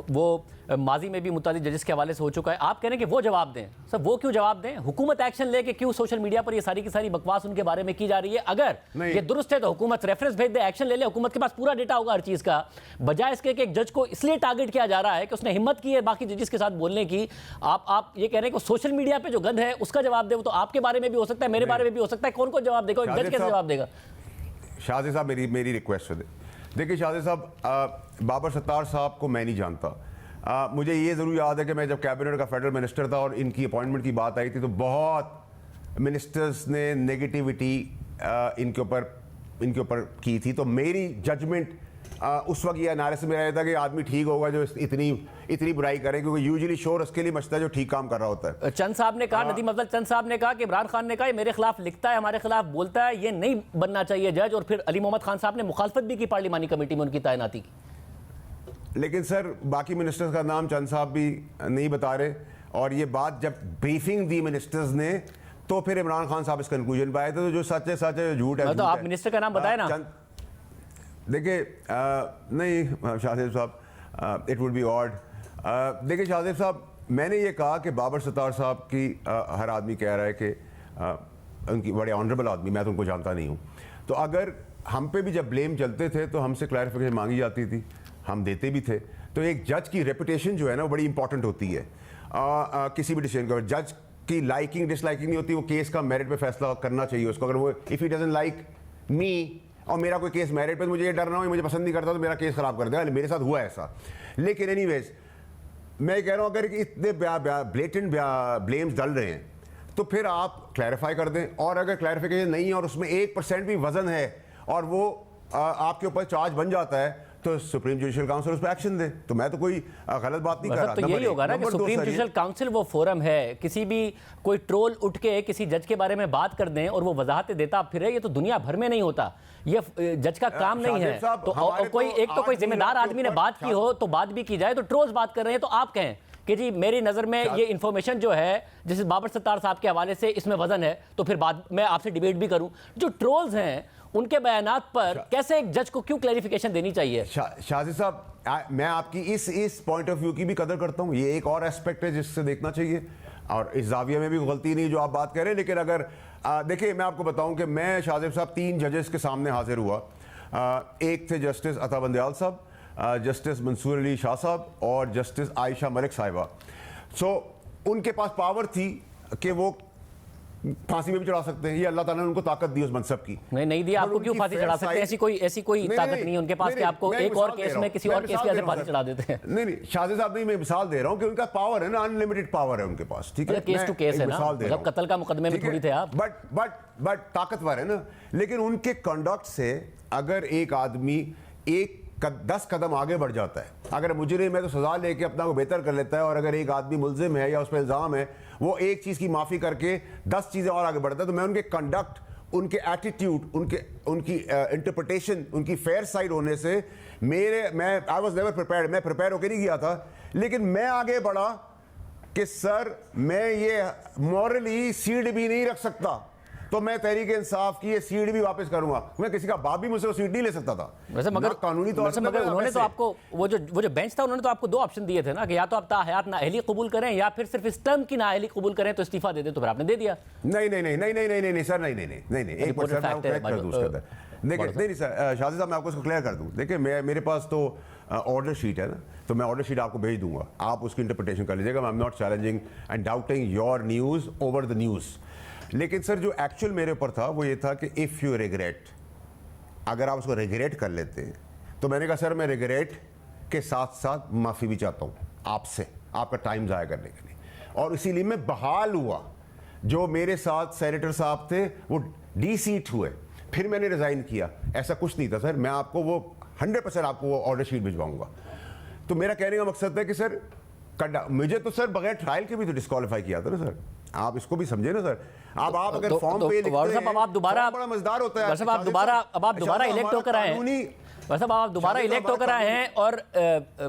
वो माजी में भी मुतालिक जजेस के हवाले से हो चुका है। आप कह रहे हैं कि वो जवाब दें। सर वो क्यों जवाब दें? हुकूमत एक्शन ले कि क्यों सोशल मीडिया पर ये सारी की सारी बकवास उनके बारे में की जा रही है? अगर ये दुरुस्त है तो हुकूमत रेफरेंस भेज दे, एक्शन ले ले। हुकूमत के पास पूरा डेटा होगा हर चीज़ का। बजाय इसके कि एक जज को इसलिए टारगेट किया जा रहा है कि उसने हिम्मत की है बाकी जजेस के साथ बोलने की। आप ये कह रहे हैं कि सोशल मीडिया पर जो गंद है उसका जवाब दे। वो तो आपके बारे में भी हो सकता है, मेरे बारे में भी हो सकता है। कौन कौन जवाब देगा? एक जज कैसे जवाब देगा? शाहज़ी साहब मेरी रिक्वेस्ट है, देखिए शाहज़ी साहब, बाबर सत्तार साहब को मैं नहीं जानता। मुझे ये ज़रूर याद है कि मैं जब कैबिनेट का फेडरल मिनिस्टर था और इनकी अपॉइंटमेंट की बात आई थी तो बहुत मिनिस्टर्स ने नेगेटिविटी इनके ऊपर की थी। तो मेरी जजमेंट उस वक्त ये एनालिसिस में आया था कि आदमी ठीक होगा जो इतनी बुराई करे, क्योंकि यूजुअली शोर उसके लिए मचता है जो ठीक काम कर रहा होता है। चंद साहब ने कहा, नदीम अफजल चंद साहब ने कहा कि इमरान खान ने कहा मेरे खिलाफ लिखता है, हमारे खिलाफ बोलता है, ये नहीं बनना चाहिए जज। और फिर अली मोहम्मद खान साहब ने मुखालफत भी की पार्लिमानी कमेटी में उनकी तैनाती की। लेकिन सर बाकी मिनिस्टर्स का नाम चंद साहब भी नहीं बता रहे। और ये बात जब ब्रीफिंग दी मिनिस्टर्स ने तो फिर इमरान खान साहब इस कंक्लूजन पे आए थे। तो जो सच है सच है, जो झूठ है तो आप मिनिस्टर का नाम बताए ना। देखिए नहीं शाहज़ेब साहब, इट वुड बी ऑड। देखिए शाहज़ेब साहब, मैंने ये कहा कि बाबर सत्तार साहब की हर आदमी कह रहा है कि उनकी बड़े ऑनरेबल आदमी, मैं तो उनको जानता नहीं हूँ। तो अगर हम पे भी जब ब्लेम चलते थे तो हमसे क्लैरिफिकेशन मांगी जाती थी, हम देते भी थे। तो एक जज की रेपुटेशन जो है ना वो बड़ी इंपॉर्टेंट होती है किसी भी डिसीजन का। जज की लाइकिंग डिसलाइकिंग नहीं होती, वो केस का मेरिट पे फैसला करना चाहिए उसको। अगर वो if he doesn't like me और मेरा कोई केस मेरिट पे, मुझे ये डर ना हो मुझे पसंद नहीं करता तो मेरा केस खराब कर देगा। मेरे साथ हुआ ऐसा। लेकिन एनीवेज मैं कह रहा हूँ अगर इतने ब्लेटेंट ब्लेम्स डल रहे हैं तो फिर आप क्लैरिफाई कर दें। और अगर क्लैरिफिकेशन नहीं है और उसमें 1% भी वजन है और वो आपके ऊपर चार्ज बन जाता है तो सुप्रीम जुडिशियल काउंसिल उस पर एक्शन दे। तो मैं तो कोई गलत बात नहीं कर रहा। तो यही होगा ना कि सुप्रीम जुडिशियल काउंसिल वो फोरम है, किसी भी कोई ट्रोल उठ के किसी जज के बारे में बात कर दें और वो वजाहतें देता फिर ये तो दुनिया भर में नहीं होता, ये जज का काम नहीं है। तो कोई जिम्मेदार आदमी ने बात की हो तो बात भी की जाए। तो ट्रोल्स बात कर रहे हैं तो आप कहें कि जी मेरी नज़र में ये इन्फॉर्मेशन जो है जैसे बाबर सत्तार साहब के हवाले से इसमें वजन है, तो फिर बाद में आपसे डिबेट भी करूं। जो ट्रोल्स हैं उनके बयानात पर कैसे एक जज को क्यों क्लैरिफिकेशन देनी चाहिए? शाहज़ी साहब, मैं आपकी इस पॉइंट ऑफ व्यू की भी कदर करता हूं। ये एक और एस्पेक्ट है जिससे देखना चाहिए और इस जाविया में भी गलती नहीं जो आप बात कर रहे हैं। लेकिन अगर देखिए मैं आपको बताऊं कि मैं शाहज़ेब साहब 3 जजेस के सामने हाजिर हुआ। एक थे जस्टिस अता बंदयाल साहब, जस्टिस मंसूर अली शाह साहब और जस्टिस आयशा मलिक साहिबा। सो उनके पास पावर थी कि वो फांसी में भी चढ़ा सकते हैं। ये अल्लाह ताला ने उनको ताकत दी उस मनसब की। नहीं दी। आपको क्यों फांसी चढ़ा सकते हैं? ऐसी कोई ताकत नहीं है उनके पास कि आपको एक और केस में किसी और केस के ऐसे फांसी चढ़ा देते हैं। नहीं शाहज़ेब साहब नहीं, मैं मिसाल दे रहा हूं कि उनका पावर है ना, अनलिमिटेड पावर है उनके पास। ठीक है, केस टू केस है ना, मतलब कत्ल का मुकदमे में थोड़ी थे आप। बट ताकतवर है ना। लेकिन उनके कंडक्ट से अगर एक आदमी 10 कदम आगे बढ़ जाता है, अगर मुजरिम है तो सजा लेके अपना को बेहतर कर लेता है, और अगर एक आदमी मुल्जिम है या उस पर इल्ज़ाम है वो एक चीज़ की माफ़ी करके 10 चीज़ें और आगे बढ़ता है। तो मैं उनके कंडक्ट, उनके एटीट्यूड, उनकी इंटरप्रिटेशन, उनकी फेयर साइड होने से आई वॉज नेवर प्रिपेयर्ड, मैं प्रिपेयर होकर नहीं गया था। लेकिन मैं आगे बढ़ा कि सर मैं ये मॉरली सीट भी नहीं रख सकता, तो मैं तहरीक इंसाफ की ये सीट भी वापस करूंगा। मैं किसी का बाप भी मुझसे वो सीट नहीं ले सकता था। वैसे मगर कानूनी तौर से मगर उन्होंने तो आपको वो जो बेंच था उन्होंने तो आपको 2 ऑप्शन दिए थे ना कि या तो आप ताहयात नाअहली कबूल करें या फिर सिर्फ इस टर्म की नाअहली कबूल करें तो इस्तीफा दे दें। तो फिर आपने दे दिया। नहीं सर, नहीं एक मिनट सर, मैं क्लियर कर दूं उसके अंदर। देखिए नहीं सर, शाहज़ी साहब मैं आपको इसको क्लियर कर दूं। देखिए मेरे पास तो ऑर्डर शीट है ना, तो मैं ऑर्डर शीट आपको भेज दूंगा, आप उसकी इंटरप्रिटेशन कर लीजिएगा। I am not challenging and doubting your news over the news. लेकिन सर जो एक्चुअल मेरे ऊपर था वो ये था कि इफ़ यू रिग्रेट, अगर आप उसको रिग्रेट कर लेते हैं तो मैंने कहा सर मैं रिग्रेट के साथ साथ माफ़ी भी चाहता हूँ आपसे, आपका टाइम ज़ाया करने के लिए। और इसीलिए मैं बहाल हुआ। जो मेरे साथ सेनेटर साहब थे वो डी-सीट हुए, फिर मैंने रिज़ाइन किया। ऐसा कुछ नहीं था सर, मैं आपको वो 100% आपको वो ऑर्डर शीट भिजवाऊंगा। तो मेरा कहने का मकसद है कि सर मुझे तो सर बगैर ट्रायल के भी तो डिस्क्वालीफाई किया था ना सर, आप इसको भी समझे ना सर। अब आप अगर फॉर्म पे लिखते हैं, अब आप दोबारा बड़ा मजेदार होता है। अब आप दोबारा इलेक्ट होकर आए, वैसे आप दोबारा शादी इलेक्ट का होकर आए हैं और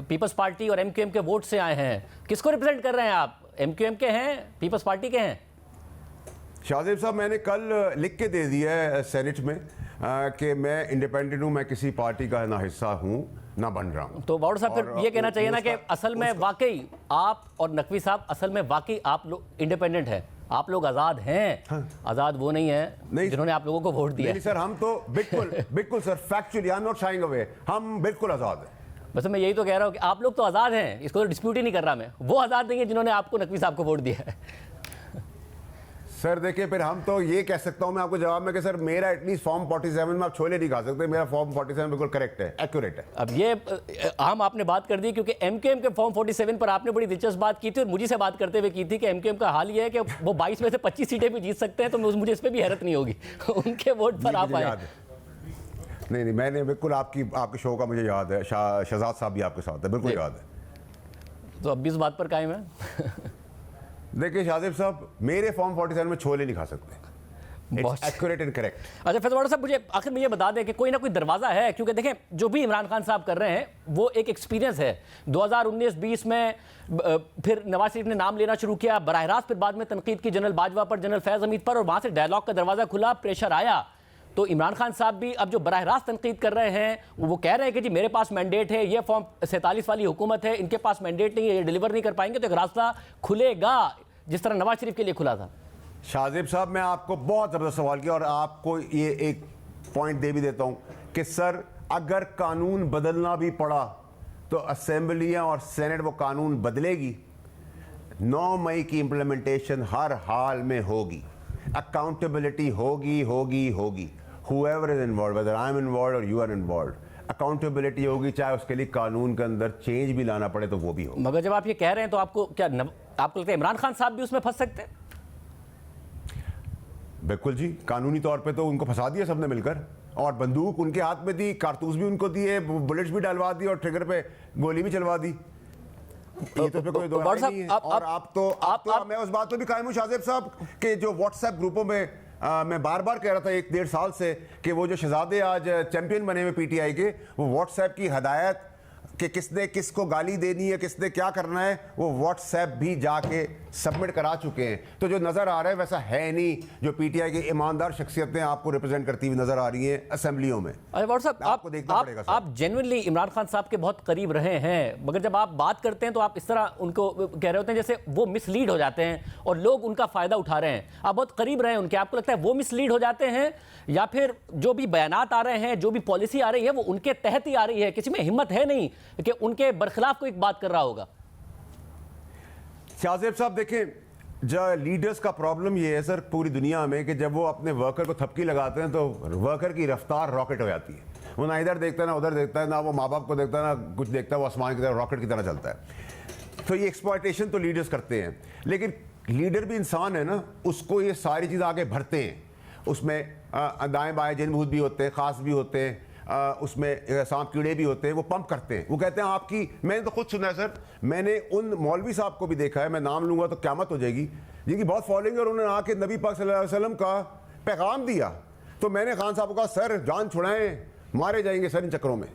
पीपल्स पार्टी और एमक्यूएम के वोट से आए हैं, किसको रिप्रेजेंट कर रहे हैं आप? एमक्यूएम के हैं, पीपल्स पार्टी के हैं? शाहजेब साहब, मैंने कल लिख के दे दिया है सेनेट में कि मैं इंडिपेंडेंट हूं, मैं किसी पार्टी का ना हिस्सा हूं ना बन रहा हूं। तो बाउड़ साहब फिर ये कहना चाहिए ना कि असल में वाकई आप और नकवी साहब असल में वाकई आप लोग इंडिपेंडेंट है, आप लोग आज़ाद हैं। हाँ। आज़ाद वो नहीं है जिन्होंने आप लोगों को वोट दिया। नहीं सर, हम तो बिल्कुल sir, factually I am not sharing away, हम बिल्कुल आज़ाद हैं। बस मैं यही तो कह रहा हूँ कि आप लोग तो आज़ाद हैं, इसको तो डिस्प्यूट ही नहीं कर रहा मैं। वो आज़ाद नहीं है जिन्होंने आपको नकवी साहब को वोट दिया है। सर देखिए, फिर हम तो ये कह सकता हूं मैं आपको जवाब में कि सर मेरा एटलीस्ट फॉर्म 47 में आप छोले नहीं खा सकते, मेरा फॉर्म 47 बिल्कुल करेक्ट है, एक्यूरेट है। अब ये हम आपने बात कर दी क्योंकि एमकेएम के फॉर्म 47 पर आपने बड़ी दिलचस्प बात की थी और मुझे से बात करते हुए की थी कि एमकेएम का हाल ये है कि वो 22 में से 25 सीटें भी जीत सकते हैं, तो मुझे इस पर भी हैरत नहीं होगी उनके वोट पर आप आए। नहीं, मैंने बिल्कुल आपके शो का मुझे याद है, शहजाद साहब भी आपके साथ है, बिल्कुल याद है। तो अब भी इस बात पर कायम है। देखिए शाहजेब साहब, मेरे फॉर्म 47 में छोले नहीं खा सकते, एक्यूरेट एंड करेक्ट। अच्छा फैजल साहब, मुझे आखिर में ये बता दें कि कोई ना कोई दरवाज़ा है, क्योंकि देखें जो भी इमरान खान साहब कर रहे हैं वो एक एक्सपीरियंस है। 2019-20 में फिर नवाज शरीफ ने नाम लेना शुरू किया, बराह रास्त फिर बाद में तनकीद की जनरल बाजवा पर, जनरल फैज़ हमीद पर, और वहाँ से डायलॉग का दरवाज़ा खुला, प्रेशर आया। तो इमरान खान साहब भी अब जो बराह रास्त तनकीद कर रहे हैं वो कह रहे हैं कि जी मेरे पास मैंडेट है, ये फॉर्म 47 वाली हुकूमत है, इनके पास मैंडेट नहीं है, ये डिलीवर नहीं कर पाएंगे, तो एक रास्ता खुलेगा जिस तरह नवाज शरीफ के लिए खुला था। शाहजेब साहब, मैं आपको बहुत ज़बरदस्त सवाल किया और आपको ये एक पॉइंट दे भी देता हूं कि सर अगर कानून बदलना भी पड़ा तो असेंबलियां और सेनेट वो कानून बदलेगी। 9 मई की इंप्लीमेंटेशन हर हाल में होगी, अकाउंटेबिलिटी होगी। whoever is involved, whether I am involved or you are involved, accountability होगी, चाहे उसके लिए कानून के अंदर चेंज भी लाना पड़े तो वो भी हो। मगर जब आप ये कह रहे हैं तो आपको क्या आपको लगता है इमरान खान साहब भी उसमें फंस सकते हैं? बिल्कुल जी, कानूनी तौर पे तो उनको फंसा दिया सबने मिलकर, और बंदूक उनके हाथ में दी, कारतूस भी उनको दिए, बुलेट्स भी डलवा दी और ट्रिगर पे गोली भी चलवा दी। ये तो कोई दो राय नहीं है। और आप मैं उस बात पे भी कायम हूं शाहजेब साहब कि जो व्हाट्सएप ग्रुपों में मैं बार बार कह रहा था 1-1.5 साल से कि वो जो शहजादे आज चैंपियन बने हुए पीटीआई के, वो व्हाट्सएप की हदायत कि किसने किसको गाली देनी है, किसने क्या करना है, वो व्हाट्सएप भी जाके सबमिट करा चुके हैं। तो जो नज़र आ रहा है वैसा है नहीं, जो पीटीआई की ईमानदार शख्सियतें आपको रिप्रेजेंट करती हुई नज़र आ रही हैं असेंबलियों में। अरे व्हाट्सएप आपको देखना पड़ेगा। आप जेन्युइनली इमरान खान साहब के बहुत करीब रहे हैं, मगर जब आप बात करते हैं तो आप इस तरह उनको कह रहे होते हैं जैसे वो मिसलीड हो जाते हैं और लोग उनका फ़ायदा उठा रहे हैं। आप बहुत करीब रहे हैं उनके, आपको लगता है वो मिसलीड हो जाते हैं या फिर जो भी बयानात आ रहे हैं, जो भी पॉलिसी आ रही है वो उनके तहत ही आ रही है? किसी में हिम्मत है नहीं कि उनके बरखिलाफ कोई बात कर रहा होगा? शाहजेब साहब देखें, जो लीडर्स का प्रॉब्लम ये है सर पूरी दुनिया में कि जब वो अपने वर्कर को थपकी लगाते हैं तो वर्कर की रफ्तार रॉकेट हो जाती है। वो ना इधर देखता है ना उधर देखता है, ना वो माँ बाप को देखता है ना कुछ देखता है, वो आसमान की तरह रॉकेट की तरह चलता है। तो ये एक्सप्लॉयटेशन तो लीडर्स करते हैं, लेकिन लीडर भी इंसान है ना, उसको ये सारी चीज़ आगे भरते हैं। उसमें दाएँ बाएँ जिनभूत भी होते हैं, ख़ास भी होते हैं, उसमें सांप कीड़े भी होते हैं, वो पंप करते हैं। वो कहते हैं आपकी, मैंने तो खुद सुना है सर, मैंने उन मौलवी साहब को भी देखा है, मैं नाम लूँगा तो क़यामत हो जाएगी, जिनकी बहुत फॉलोइंग है, और उन्होंने आके नबी पाक सल्लल्लाहु अलैहि वसल्लम का पैगाम दिया। तो मैंने खान साहब को कहा सर जान छुड़ाएं, मारे जाएंगे सर इन चक्करों में।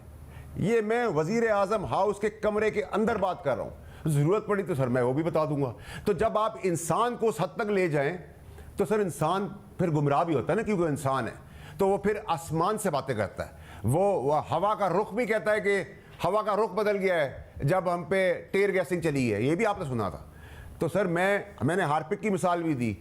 ये मैं वज़ीर आज़म हाउस के कमरे के अंदर बात कर रहा हूँ, ज़रूरत पड़ी तो सर मैं वो भी बता दूंगा। तो जब आप इंसान को उस हद तक ले जाएं तो सर इंसान फिर गुमराह भी होता है ना, क्योंकि इंसान है तो वो फिर आसमान से बातें करता है। वो हवा का रुख भी कहता है कि हवा का रुख बदल गया है जब हम पे टेयर गैसिंग चली है, ये भी आपने सुना था। तो सर मैंने हार्पिक की मिसाल भी दी,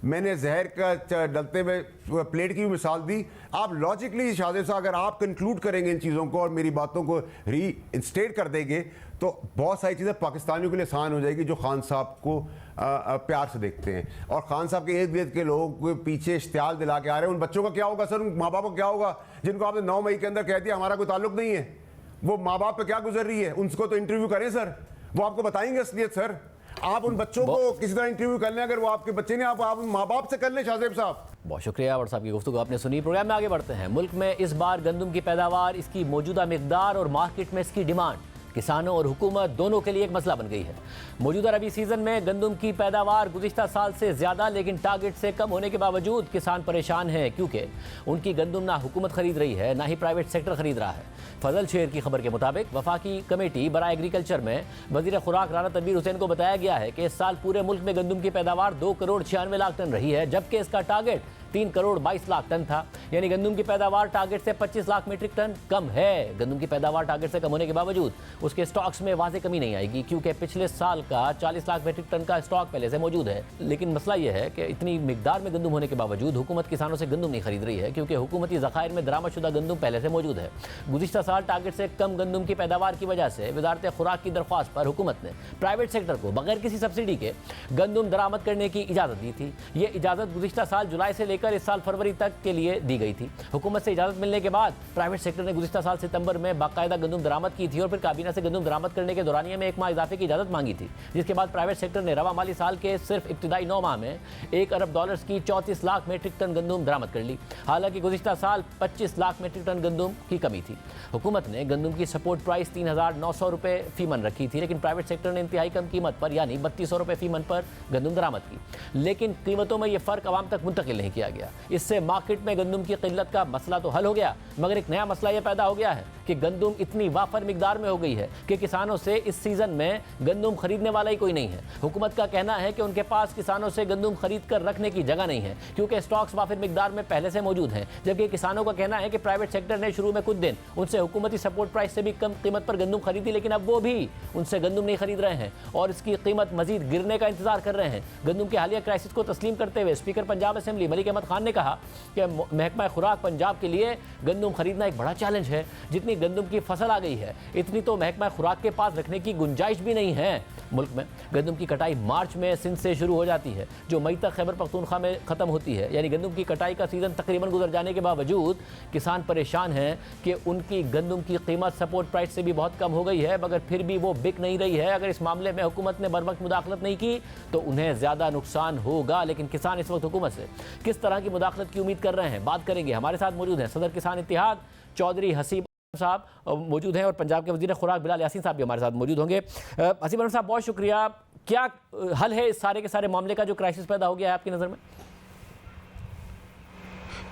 मैंने जहर का डलते हुए प्लेट की भी मिसाल दी। आप लॉजिकली शाहजेब साहब अगर आप कंक्लूड करेंगे इन चीज़ों को और मेरी बातों को रीइंस्टेट कर देंगे तो बहुत सारी चीज़ें पाकिस्तानियों के लिए आसान हो जाएगी जो खान साहब को प्यार से देखते हैं। और खान साहब के इर्द गिर्द के लोगों को पीछे इश्तियाल दिला के आ रहे हैं, उन बच्चों का क्या होगा सर, उन माँ बाप को क्या होगा जिनको आपने 9 मई के अंदर कह दिया हमारा कोई ताल्लुक नहीं है, वो माँ बाप पे क्या गुजर रही है, उनको तो इंटरव्यू करें सर, वो आपको बताएंगे असलियत। सर आप उन बच्चों को किसी तरह इंटरव्यू कर लें, अगर वो आपके बच्चे नहीं, आप माँ बाप से कर लें। शाहजेब साहब बहुत शुक्रिया और साहब की गुफ्तगू आपने सुनी। प्रोग्राम में आगे बढ़ते हैं। मुल्क में इस बार गंदम की पैदावार, इसकी मौजूदा मिकदार और मार्केट में इसकी डिमांड किसानों और हुकूमत दोनों के लिए एक मसला बन गई है। मौजूदा रबी सीजन में गंदम की पैदावार गुज़िश्ता साल से ज़्यादा लेकिन टारगेट से कम होने के बावजूद किसान परेशान हैं, क्योंकि उनकी गंदम ना हुकूमत खरीद रही है ना ही प्राइवेट सेक्टर खरीद रहा है। फजल शेर की खबर के मुताबिक वफाकी कमेटी बराए एग्रीकल्चर में वज़ीर खुराक राना तनवीर हुसैन को बताया गया है कि इस साल पूरे मुल्क में गंदम की पैदावार 2 करोड़ 96 लाख टन रही है, जबकि इसका टारगेट 3 करोड़ 22 लाख टन था। यानी गंदम की पैदावार टारगेट से 25 लाख मीट्रिक टन कम है। गंदम की पैदावार टारगेट से कम होने के बावजूद उसके स्टॉक्स में वाज़ेह कमी नहीं आएगी, क्योंकि पिछले साल का 40 लाख मीट्रिक टन का स्टॉक पहले से मौजूद है। लेकिन मसला यह है कि इतनी मिकदार में गंदम होने के बावजूद हुकूमत किसानों से गंदम नहीं खरीद रही है, क्योंकि हुकूमती ज़खायर में दरामदशुदा गंदम पहले से मौजूद है। गुज़िश्ता साल टारगेट से कम गंदम की पैदावार की वजह से वज़ारत खुराक की दरख्वास्त पर हुकूमत ने प्राइवेट सेक्टर को बगैर किसी सब्सिडी के गंदम दरामद करने की इजाज़त दी थी। ये इजाज़त गुज़िश्ता साल जुलाई से लेकर इस साल फरवरी तक के लिए दी गई थी। हुकूमत से इजाज़त मिलने के बाद प्राइवेट सेक्टर ने गुज़िश्ता साल सितंबर में बाकायदा गंदम दरामद की थी और फिर काबीना से गंदम दरामद करने के दौरानिया में 1 माह इजाफे की इजाज़त मांगी थी, जिसके बाद प्राइवेट सेक्टर ने रवा माली साल के सिर्फ इब्तिदाई 9 माह में $1 अरब की 34 लाख मीट्रिक टन गंदम दरामद कर ली। हालांकि गुज़िश्ता साल 25 लाख मीट्रिक टन गंदम की कमी थी। हुकूमत ने गंदम की सपोर्ट प्राइस 3,900 रुपये फी मन रखी थी, लेकिन प्राइवेट सेक्टर ने इंतहाई कम कीमत पर यानी 3200 रुपये फी मन पर गंदम दरामद की। लेकिन कीमतों में यह फ़र्क आवाम तक मुंतकिल नहीं किया गया। इससे मार्केट में गंदम की किल्लत का मसला तो हल हो गया, मगर एक नया मसला यह पैदा हो गया है कि गंदम इतनी वाफर मिकदार में हो गई है कि किसानों से इस सीजन में गंदम खरीदने वाला ही कोई नहीं है। हुकूमत का कहना है कि उनके पास किसानों से गंदम खरीद कर रखने की जगह नहीं है, क्योंकि स्टॉक्स वाफिर मिकदार में पहले से मौजूद हैं। जबकि किसानों का कहना है कि प्राइवेट सेक्टर ने शुरू में कुछ दिन उनसे हुकूमती सपोर्ट प्राइस से भी कम कीमत पर गंदम खरीदी, लेकिन अब वो भी उनसे गंदम नहीं खरीद रहे हैं और इसकी कीमत मजीद गिरने का इंतजार कर रहे हैं। गंदम के हालिया क्राइसिस को तस्लीम करते हुए स्पीकर पंजाब असेंबली मलिक अहमद खान ने कहा कि महकमा खुराक पंजाब के लिए गंदम खरीदना एक बड़ा चैलेंज है। जितनी गंदम की फसल आ गई है, इतनी तो महकमा खुराक के पास रखने की गुंजाइश भी नहीं है। मुल्क में गंदम की कटाई मार्च में सिंध से शुरू हो जाती है, जो मई तक खैबर पख्तूनख्वा में ख़त्म होती है। यानी गंदम की कटाई का सीज़न तकरीबन गुजर जाने के बावजूद किसान परेशान हैं कि उनकी गंदम की कीमत सपोर्ट प्राइस से भी बहुत कम हो गई है, मगर फिर भी वो बिक नहीं रही है। अगर इस मामले में हुकूमत ने बरवक्त मुदाखलत नहीं की तो उन्हें ज़्यादा नुकसान होगा। लेकिन किसान इस वक्त हुकूमत से किस तरह की मुदाखलत की उम्मीद कर रहे हैं, बात करेंगे। हमारे साथ मौजूद हैं सदर किसान इत्तेहाद चौधरी हसीब साहब मौजूद हैं और पंजाब के वज़ीर खुराक बिलाल यासीन साहब भी हमारे साथ मौजूद होंगे। हसीब साहब, बहुत शुक्रिया। क्या हल है इस सारे के सारे मामले का जो क्राइसिस पैदा हो गया है आपकी नज़र में?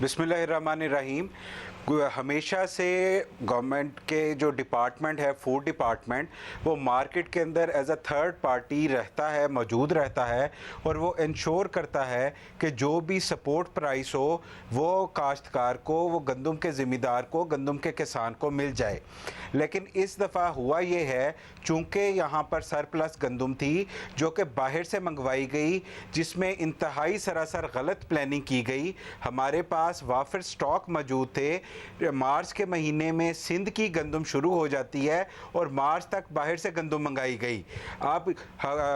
बिस्मिल्लाहिर्रहमानिर्रहीम। हमेशा से गवर्नमेंट के जो डिपार्टमेंट है, फूड डिपार्टमेंट, वो मार्केट के अंदर एज अ थर्ड पार्टी रहता है, मौजूद रहता है और वो इंश्योर करता है कि जो भी सपोर्ट प्राइस हो वो काश्तकार को, वो गंदम के ज़िम्मेदार को, गंदम के किसान को मिल जाए। लेकिन इस दफ़ा हुआ ये है, चूँकि यहाँ पर सरप्लस गंदम थी जो कि बाहर से मंगवाई गई, जिसमें इंतहाई सरासर गलत प्लानिंग की गई। हमारे पास वाफिर स्टॉक मौजूद थे। मार्च के महीने में सिंध की गंदम शुरू हो जाती है और मार्च तक बाहर से गंदम मंगाई गई। अब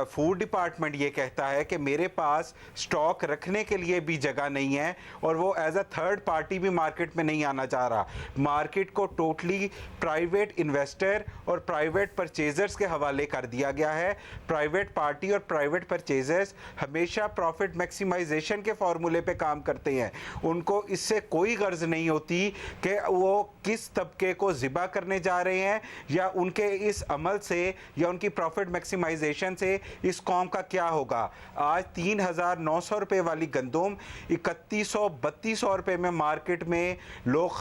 फूड डिपार्टमेंट ये कहता है कि मेरे पास स्टॉक रखने के लिए भी जगह नहीं है और वो एज अ थर्ड पार्टी भी मार्केट में नहीं आना चाह रहा। मार्केट को टोटली प्राइवेट इन्वेस्टर और प्राइवेट परचेजर्स के हवाले कर दिया गया है। प्राइवेट पार्टी और प्राइवेट परचेजर्स हमेशा प्रॉफिट मैक्सिमाइजेशन के फार्मूले पे काम करते हैं। उनको इससे कोई गर्ज नहीं होती कि वो किस तबके को ज़िबा करने जा रहे हैं या उनके इस अमल से या उनकी प्रॉफिट मैक्सिमाइजेशन से इस कौम का क्या होगा। आज 3,900 रुपये वाली गंदम 3100-3200 रुपये में मार्केट में लोग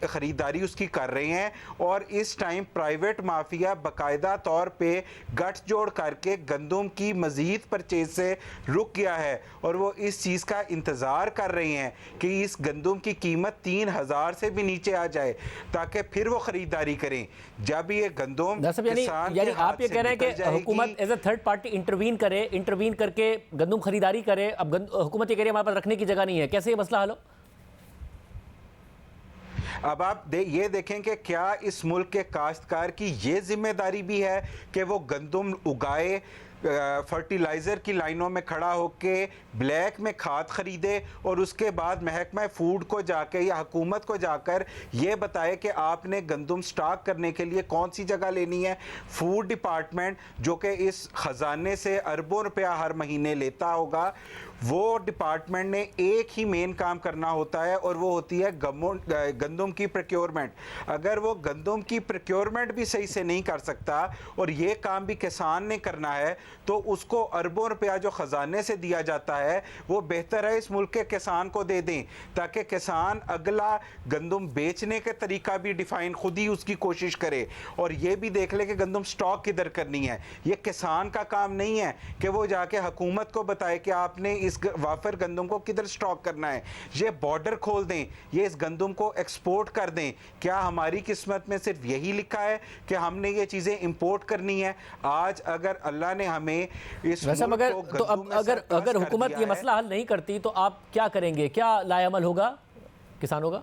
ख़रीदारी उसकी कर रहे हैं और इस टाइम प्राइवेट माफिया बाकायदा तौर पे गठजोड़ करके गंदम की मज़ीद परचेज से रुक गया है और वो इस चीज़ का इंतज़ार कर रहे हैं कि इस गंदम की कीमत 3,000 से भी नीचे आ जाए ताकि फिर वो खरीदारी करें। जब ये गंदम यानी आप ये कह रहे हैं कि हुकूमत as a third party intervene करके गंदम खरीदारी करे। अब हुकूमत ये कह रही है हमारे पास रखने की जगह नहीं है, कैसे ये मसला हल हो? अब आप ये देखें कि क्या इस मुल्क के काश्तकार की ये जिम्मेदारी भी है कि वो गंदम उगाए, फर्टिलाइज़र की लाइनों में खड़ा होके ब्लैक में खाद खरीदे और उसके बाद महकमा फूड को जाके या हुकूमत को जाकर ये बताए कि आपने गंदम स्टॉक करने के लिए कौन सी जगह लेनी है। फूड डिपार्टमेंट जो कि इस ख़जाने से अरबों रुपया हर महीने लेता होगा, वो डिपार्टमेंट ने एक ही मेन काम करना होता है और वो होती है गंदम की प्रोक्योरमेंट। अगर वो गंदम की प्रोक्योरमेंट भी सही से नहीं कर सकता और ये काम भी किसान ने करना है, तो उसको अरबों रुपया जो ख़जाने से दिया जाता है वो बेहतर है इस मुल्क के किसान को दे दें, ताकि किसान अगला गंदम बेचने का तरीका भी डिफाइन खुद ही उसकी कोशिश करे और ये भी देख ले कि गंदम स्टॉक किधर करनी है। ये किसान का काम नहीं है कि वो जाके हुकूमत को बताए कि आपने इस वाफर गंदम को किधर स्टॉक करना है। ये बॉर्डर खोल दें, ये इस गंदम को एक्सपोर्ट कर दें। क्या हमारी किस्मत में सिर्फ यही लिखा है कि हमने ये चीज़ें इंपोर्ट करनी है? आज अगर अल्लाह ने हमें इस अगर हुकूमत ये मसला हल नहीं करती तो आप क्या करेंगे? क्या लाएअमल होगा किसानों का?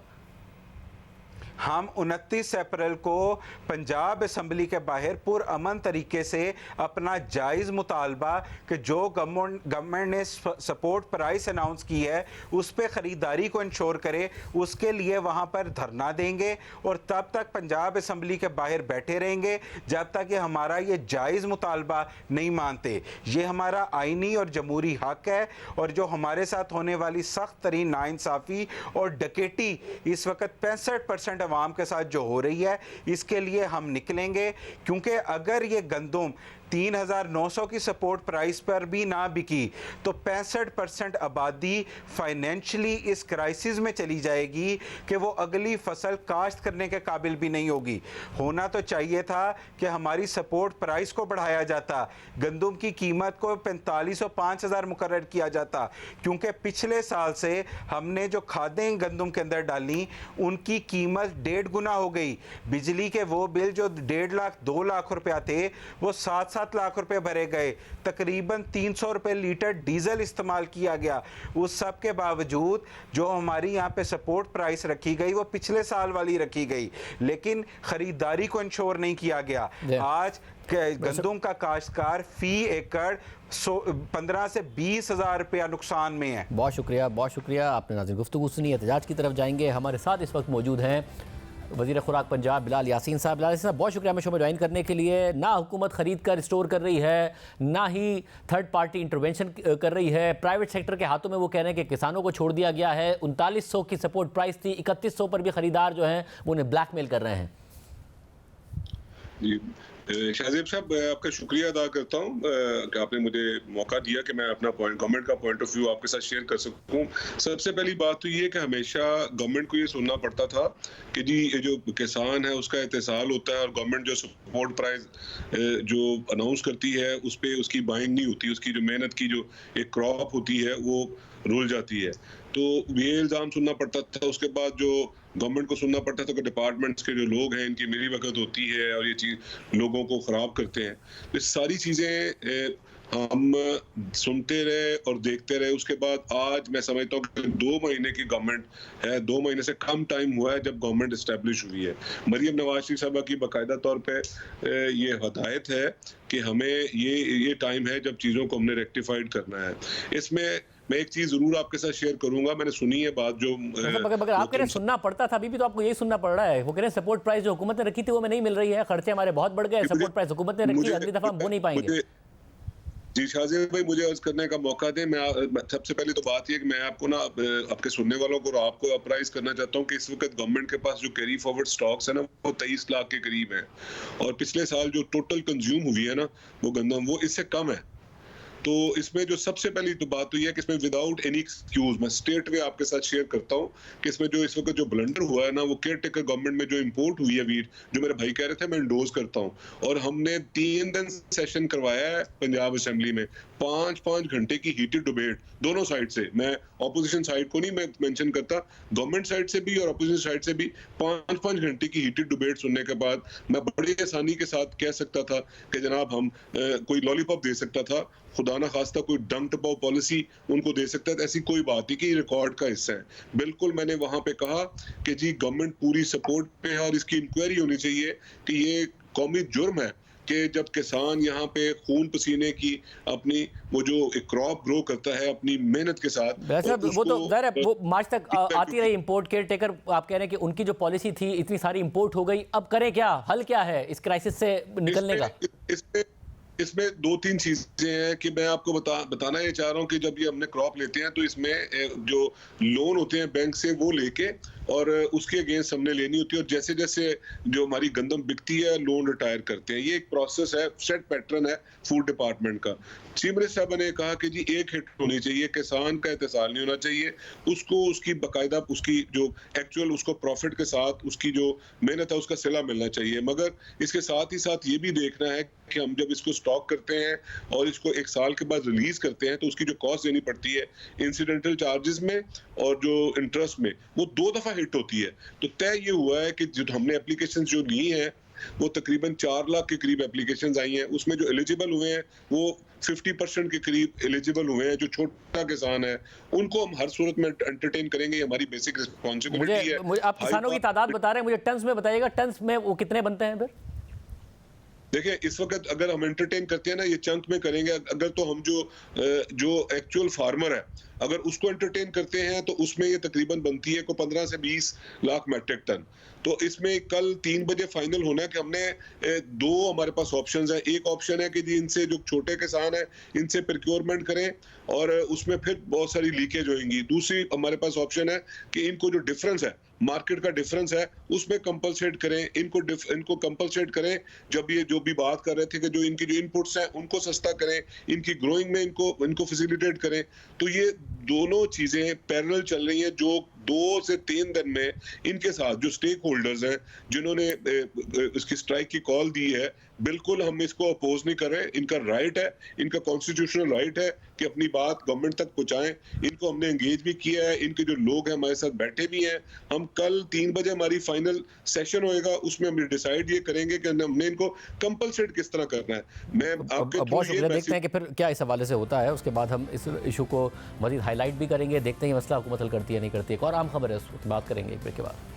हम 29 अप्रैल को पंजाब असम्बली के बाहर पुरअमन तरीके से अपना जायज़ मुतालबा कि जो गवर्नमेंट ने सपोर्ट प्राइस अनाउंस की है उस पर ख़रीदारी को इंश्योर करे, उसके लिए वहाँ पर धरना देंगे और तब तक पंजाब असम्बली के बाहर बैठे रहेंगे जब तक कि हमारा ये जायज़ मुतालबा नहीं मानते। ये हमारा आइनी और जमहूरी हक़ है और जो हमारे साथ होने वाली सख्त तरीन नाइंसाफ़ी और डकैती इस वक्त 65% आवाम के साथ जो हो रही है, इसके लिए हम निकलेंगे। क्योंकि अगर ये गंदम 3,900 की सपोर्ट प्राइस पर भी ना बिकी तो 65% आबादी फाइनेंशियली इस क्राइसिस में चली जाएगी कि वो अगली फसल काश्त करने के काबिल भी नहीं होगी। होना तो चाहिए था कि हमारी सपोर्ट प्राइस को बढ़ाया जाता, गंदम की कीमत को 45 और 5,000 मुकर्रर किया जाता, क्योंकि पिछले साल से हमने जो खादें गंदम के अंदर डाली उनकी कीमत 1.5 गुना हो गई। बिजली के वो बिल जो 1.5 लाख 2 लाख रुपया थे वो 7 लाख रुपए भरे गए, तकरीबन 300 रुपए लीटर डीजल इस्तेमाल किया गया। उस सब के बावजूद जो हमारी यहाँ पे सपोर्ट प्राइस रखी गई वो पिछले साल वाली रखी गई, लेकिन खरीदारी को इंश्योर नहीं किया गया। आज गंदम का काश्तकार फी एकड़ 15 से 20 हज़ार रुपया नुकसान में है। बहुत शुक्रिया आपने नाज़रीन गुफ्तगू सुनी। एहतजाज की तरफ जाएंगे। हमारे साथ इस वक्त मौजूद हैं वज़ीर खुराक पंजाब बिलाल यासीन साहब। बिलाल यासीन साहब, बहुत शुक्रिया हमें शो में ज्वाइन करने के लिए। ना हुकूमत ख़रीद कर स्टोर कर रही है, ना ही थर्ड पार्टी इंटरवेंशन कर रही है। प्राइवेट सेक्टर के हाथों में वो कह रहे हैं कि किसानों को छोड़ दिया गया है। 3900 की सपोर्ट प्राइस थी, 3100 पर भी ख़रीदार जो हैं वो उन्हें ब्लैकमेल कर रहे हैं। जी शाहजेब साहब, आपका शुक्रिया अदा करता हूँ कि आपने मुझे मौका दिया कि मैं अपना गवर्नमेंट का पॉइंट ऑफ व्यू आपके साथ शेयर कर सकूँ। सबसे पहली बात तो ये कि हमेशा गवर्नमेंट को ये सुनना पड़ता था कि जी ये जो किसान है उसका एहतसाल होता है और गवर्नमेंट जो सपोर्ट प्राइस जो अनाउंस करती है उस पर उसकी बाइंग नहीं होती, उसकी जो मेहनत की जो एक क्रॉप होती है वो रुल जाती है। तो ये इल्ज़ाम सुनना पड़ता था। उसके बाद जो गवर्नमेंट को सुनना पड़ता था कि डिपार्टमेंट्स के जो लोग हैं इनकी मिलीभगत होती है और ये चीज़ लोगों को ख़राब करते हैं। तो सारी चीज़ें हम सुनते रहे और देखते रहे। उसके बाद आज मैं समझता हूँ कि 2 महीने की गवर्नमेंट है, 2 महीने से कम टाइम हुआ है जब गवर्नमेंट इस्टेब्लिश हुई है। मरियम नवाज शरीफ साहबा की बाकायदा तौर पे ये हदायत है कि हमें ये टाइम है जब चीज़ों को हमने रेक्टिफाइड करना है। इसमें मैं एक चीज़ ज़रूर आपके साथ शेयर करूंगा। मैंने सुनी है बात जो मगर आप कह रहे हैं सुनना पड़ता था, अभी भी तो आपको यही सुनना पड़ रहा है। वो कह रहे हैं सपोर्ट प्राइस जो हुकूमत ने रखी थी वो हमें नहीं मिल रही है, खर्चे हमारे बहुत बढ़ गए, सपोर्ट प्राइस हुकूमत ने रखी, अगली दफा हम वो नहीं पाएंगे। जी शाहजेब भाई, मुझे अर्ज करने का मौका दें। मैं सबसे पहले तो बात यह कि मैं आपको ना आपके सुनने वालों को और आपको अप्राइज करना चाहता हूं कि इस वक्त गवर्नमेंट के पास जो कैरी फॉरवर्ड स्टॉक्स है ना वो 23 लाख के करीब है और पिछले साल जो टोटल कंज्यूम हुई है ना वो गंदम वो इससे कम है। तो इसमें जो सबसे पहली तो बात तो यह है कि इसमें विदाउट एनी एक्सक्यूज मैं स्टेट वे आपके साथ शेयर करता हूं कि इसमें जो इस वक्त जो ब्लंडर हुआ है ना वो केयर टेकर गवर्नमेंट में जो इंपोर्ट हुई है वीट, जो मेरे भाई कह रहे थे, मैं इंडोज करता हूं। और हमने 3 दिन सेशन करवाया है पंजाब असेंबली में, 5-5 घंटे की हीटेड डिबेट दोनों साइड से। मैं ऑपोजिशन साइड को नहीं मैं मेंशन करता, गवर्नमेंट साइड से भी और ऑपोजिशन साइड से भी 5-5 घंटे की हीटेड डिबेट सुनने के बाद मैं बड़ी आसानी के साथ कह सकता था कि जनाब हम कोई लॉलीपॉप दे सकता था, खुदा ना खास्ता कोई डंग टपाओ पॉलिसी उनको दे सकता था। ऐसी कोई बात नहीं कि रिकॉर्ड का हिस्सा है। बिल्कुल मैंने वहां पे कहा कि जी गवर्नमेंट पूरी सपोर्ट पे है और इसकी इंक्वायरी होनी चाहिए कि ये कौमी जुर्म है कि जब किसान यहाँ पे खून पसीने की अपनी वो जो एक क्रॉप ग्रो करता है अपनी मेहनत के साथ, वो तो ज़ाहिर है वो मार्च तक आती रही इंपोर्ट केयर टेकर। आप कह रहे हैं कि उनकी जो पॉलिसी थी इतनी सारी इंपोर्ट हो गई, अब करें क्या? हल क्या है इस क्राइसिस से निकलने का? इसमें दो तीन चीजें हैं कि मैं आपको बताना ये चाह रहा हूँ कि जब ये हमने क्रॉप लेते हैं तो इसमें जो लोन होते हैं बैंक से वो लेके और उसके अगेंस्ट हमने लेनी होती है, और जैसे जैसे जो हमारी गंदम बिकती है लोन रिटायर करते हैं। ये एक प्रोसेस है, सेट पैटर्न है फूड डिपार्टमेंट का। चीफ मिनिस्टर साहब ने कहा कि जी एक हिट होनी चाहिए, किसान का एहतसाल नहीं होना चाहिए, उसको उसकी बाकायदा उसकी जो एक्चुअल उसको प्रॉफिट के साथ उसकी जो मेहनत है उसका सिला मिलना चाहिए। मगर इसके साथ ही साथ ये भी देखना है कि हम जब इसको स्टॉक करते हैं और इसको एक साल के बाद रिलीज करते हैं तो उसकी जो कॉस्ट देनी पड़ती है इंसिडेंटल चार्जेस में और जो इंटरेस्ट में, वो 2 दफा हिट होती है। तो तय ये हुआ है कि जो हमने एप्लीकेशन जो ली हैं वो तकरीबन 4 लाख के करीब एप्लीकेशंस आई हैं, उसमें जो एलिजिबल हुए हैं वो 50% के करीब एलिजिबल हुए हैं। जो छोटा किसान है उनको हम हर सूरत में एंटरटेन करेंगे, ये हमारी बेसिक रिस्पॉन्सिबिलिटी है। मुझे आप किसानों की तादाद बता रहे हैं, मुझे टन्स में बताइएगा, टन्स में वो कितने बनते हैं फिर? देखिए इस वक्त अगर हम एंटरटेन करते हैं ना, ये चंक में करेंगे, अगर तो हम जो एक्चुअल फार्मर है अगर उसको एंटरटेन करते हैं तो उसमें ये तकरीबन बनती है को 15 से 20 लाख मैट्रिक टन। तो इसमें कल 3 बजे फाइनल होना है कि हमने 2 हमारे पास ऑप्शंस है। एक ऑप्शन है कि जी इनसे जो छोटे किसान है इनसे प्रोक्योरमेंट करें और उसमें फिर बहुत सारी लीकेज होंगी। दूसरी हमारे पास ऑप्शन है कि इनको जो डिफरेंस है, मार्केट का डिफरेंस है, उसमें कंपलसेट करें, इनको कंपलसेट करें। जब ये जो भी बात कर रहे थे कि जो इनकी जो इनपुट्स हैं उनको सस्ता करें, इनकी ग्रोइंग में इनको फैसिलिटेट करें। तो ये दोनों चीजें पैरेलल चल रही हैं। जो 2 से 3 दिन में इनके साथ जो स्टेक होल्डर्स हैं जिन्होंने इसकी स्ट्राइक की कॉल दी है, बिल्कुल हम इसको अपोज नहीं कर रहे। इनका राइट है, इनका कॉन्स्टिट्यूशनल राइट है कि अपनी बात गवर्नमेंट तक पहुंचाएं। इनको हमने एंगेज भी किया है, इनके जो लोग हैं हमारे साथ बैठे भी हैं। हम कल 3 बजे हमारी फाइनल सेशन होएगा, उसमें हम डिसाइड ये करेंगे कि हमने इनको कंपलसेट किस तरह करना है। मैं आपके बहुत शुक्रिया। देखते हैं कि फिर क्या इस हवाले से होता है, उसके बाद हम इस इशू को मजीद हाईलाइट भी करेंगे। देखते हैं ये मसला हुकूमत हल करती है नहीं करती है। एक और आम खबर है, उस वक्त बात करेंगे एक ब्रेक के बाद।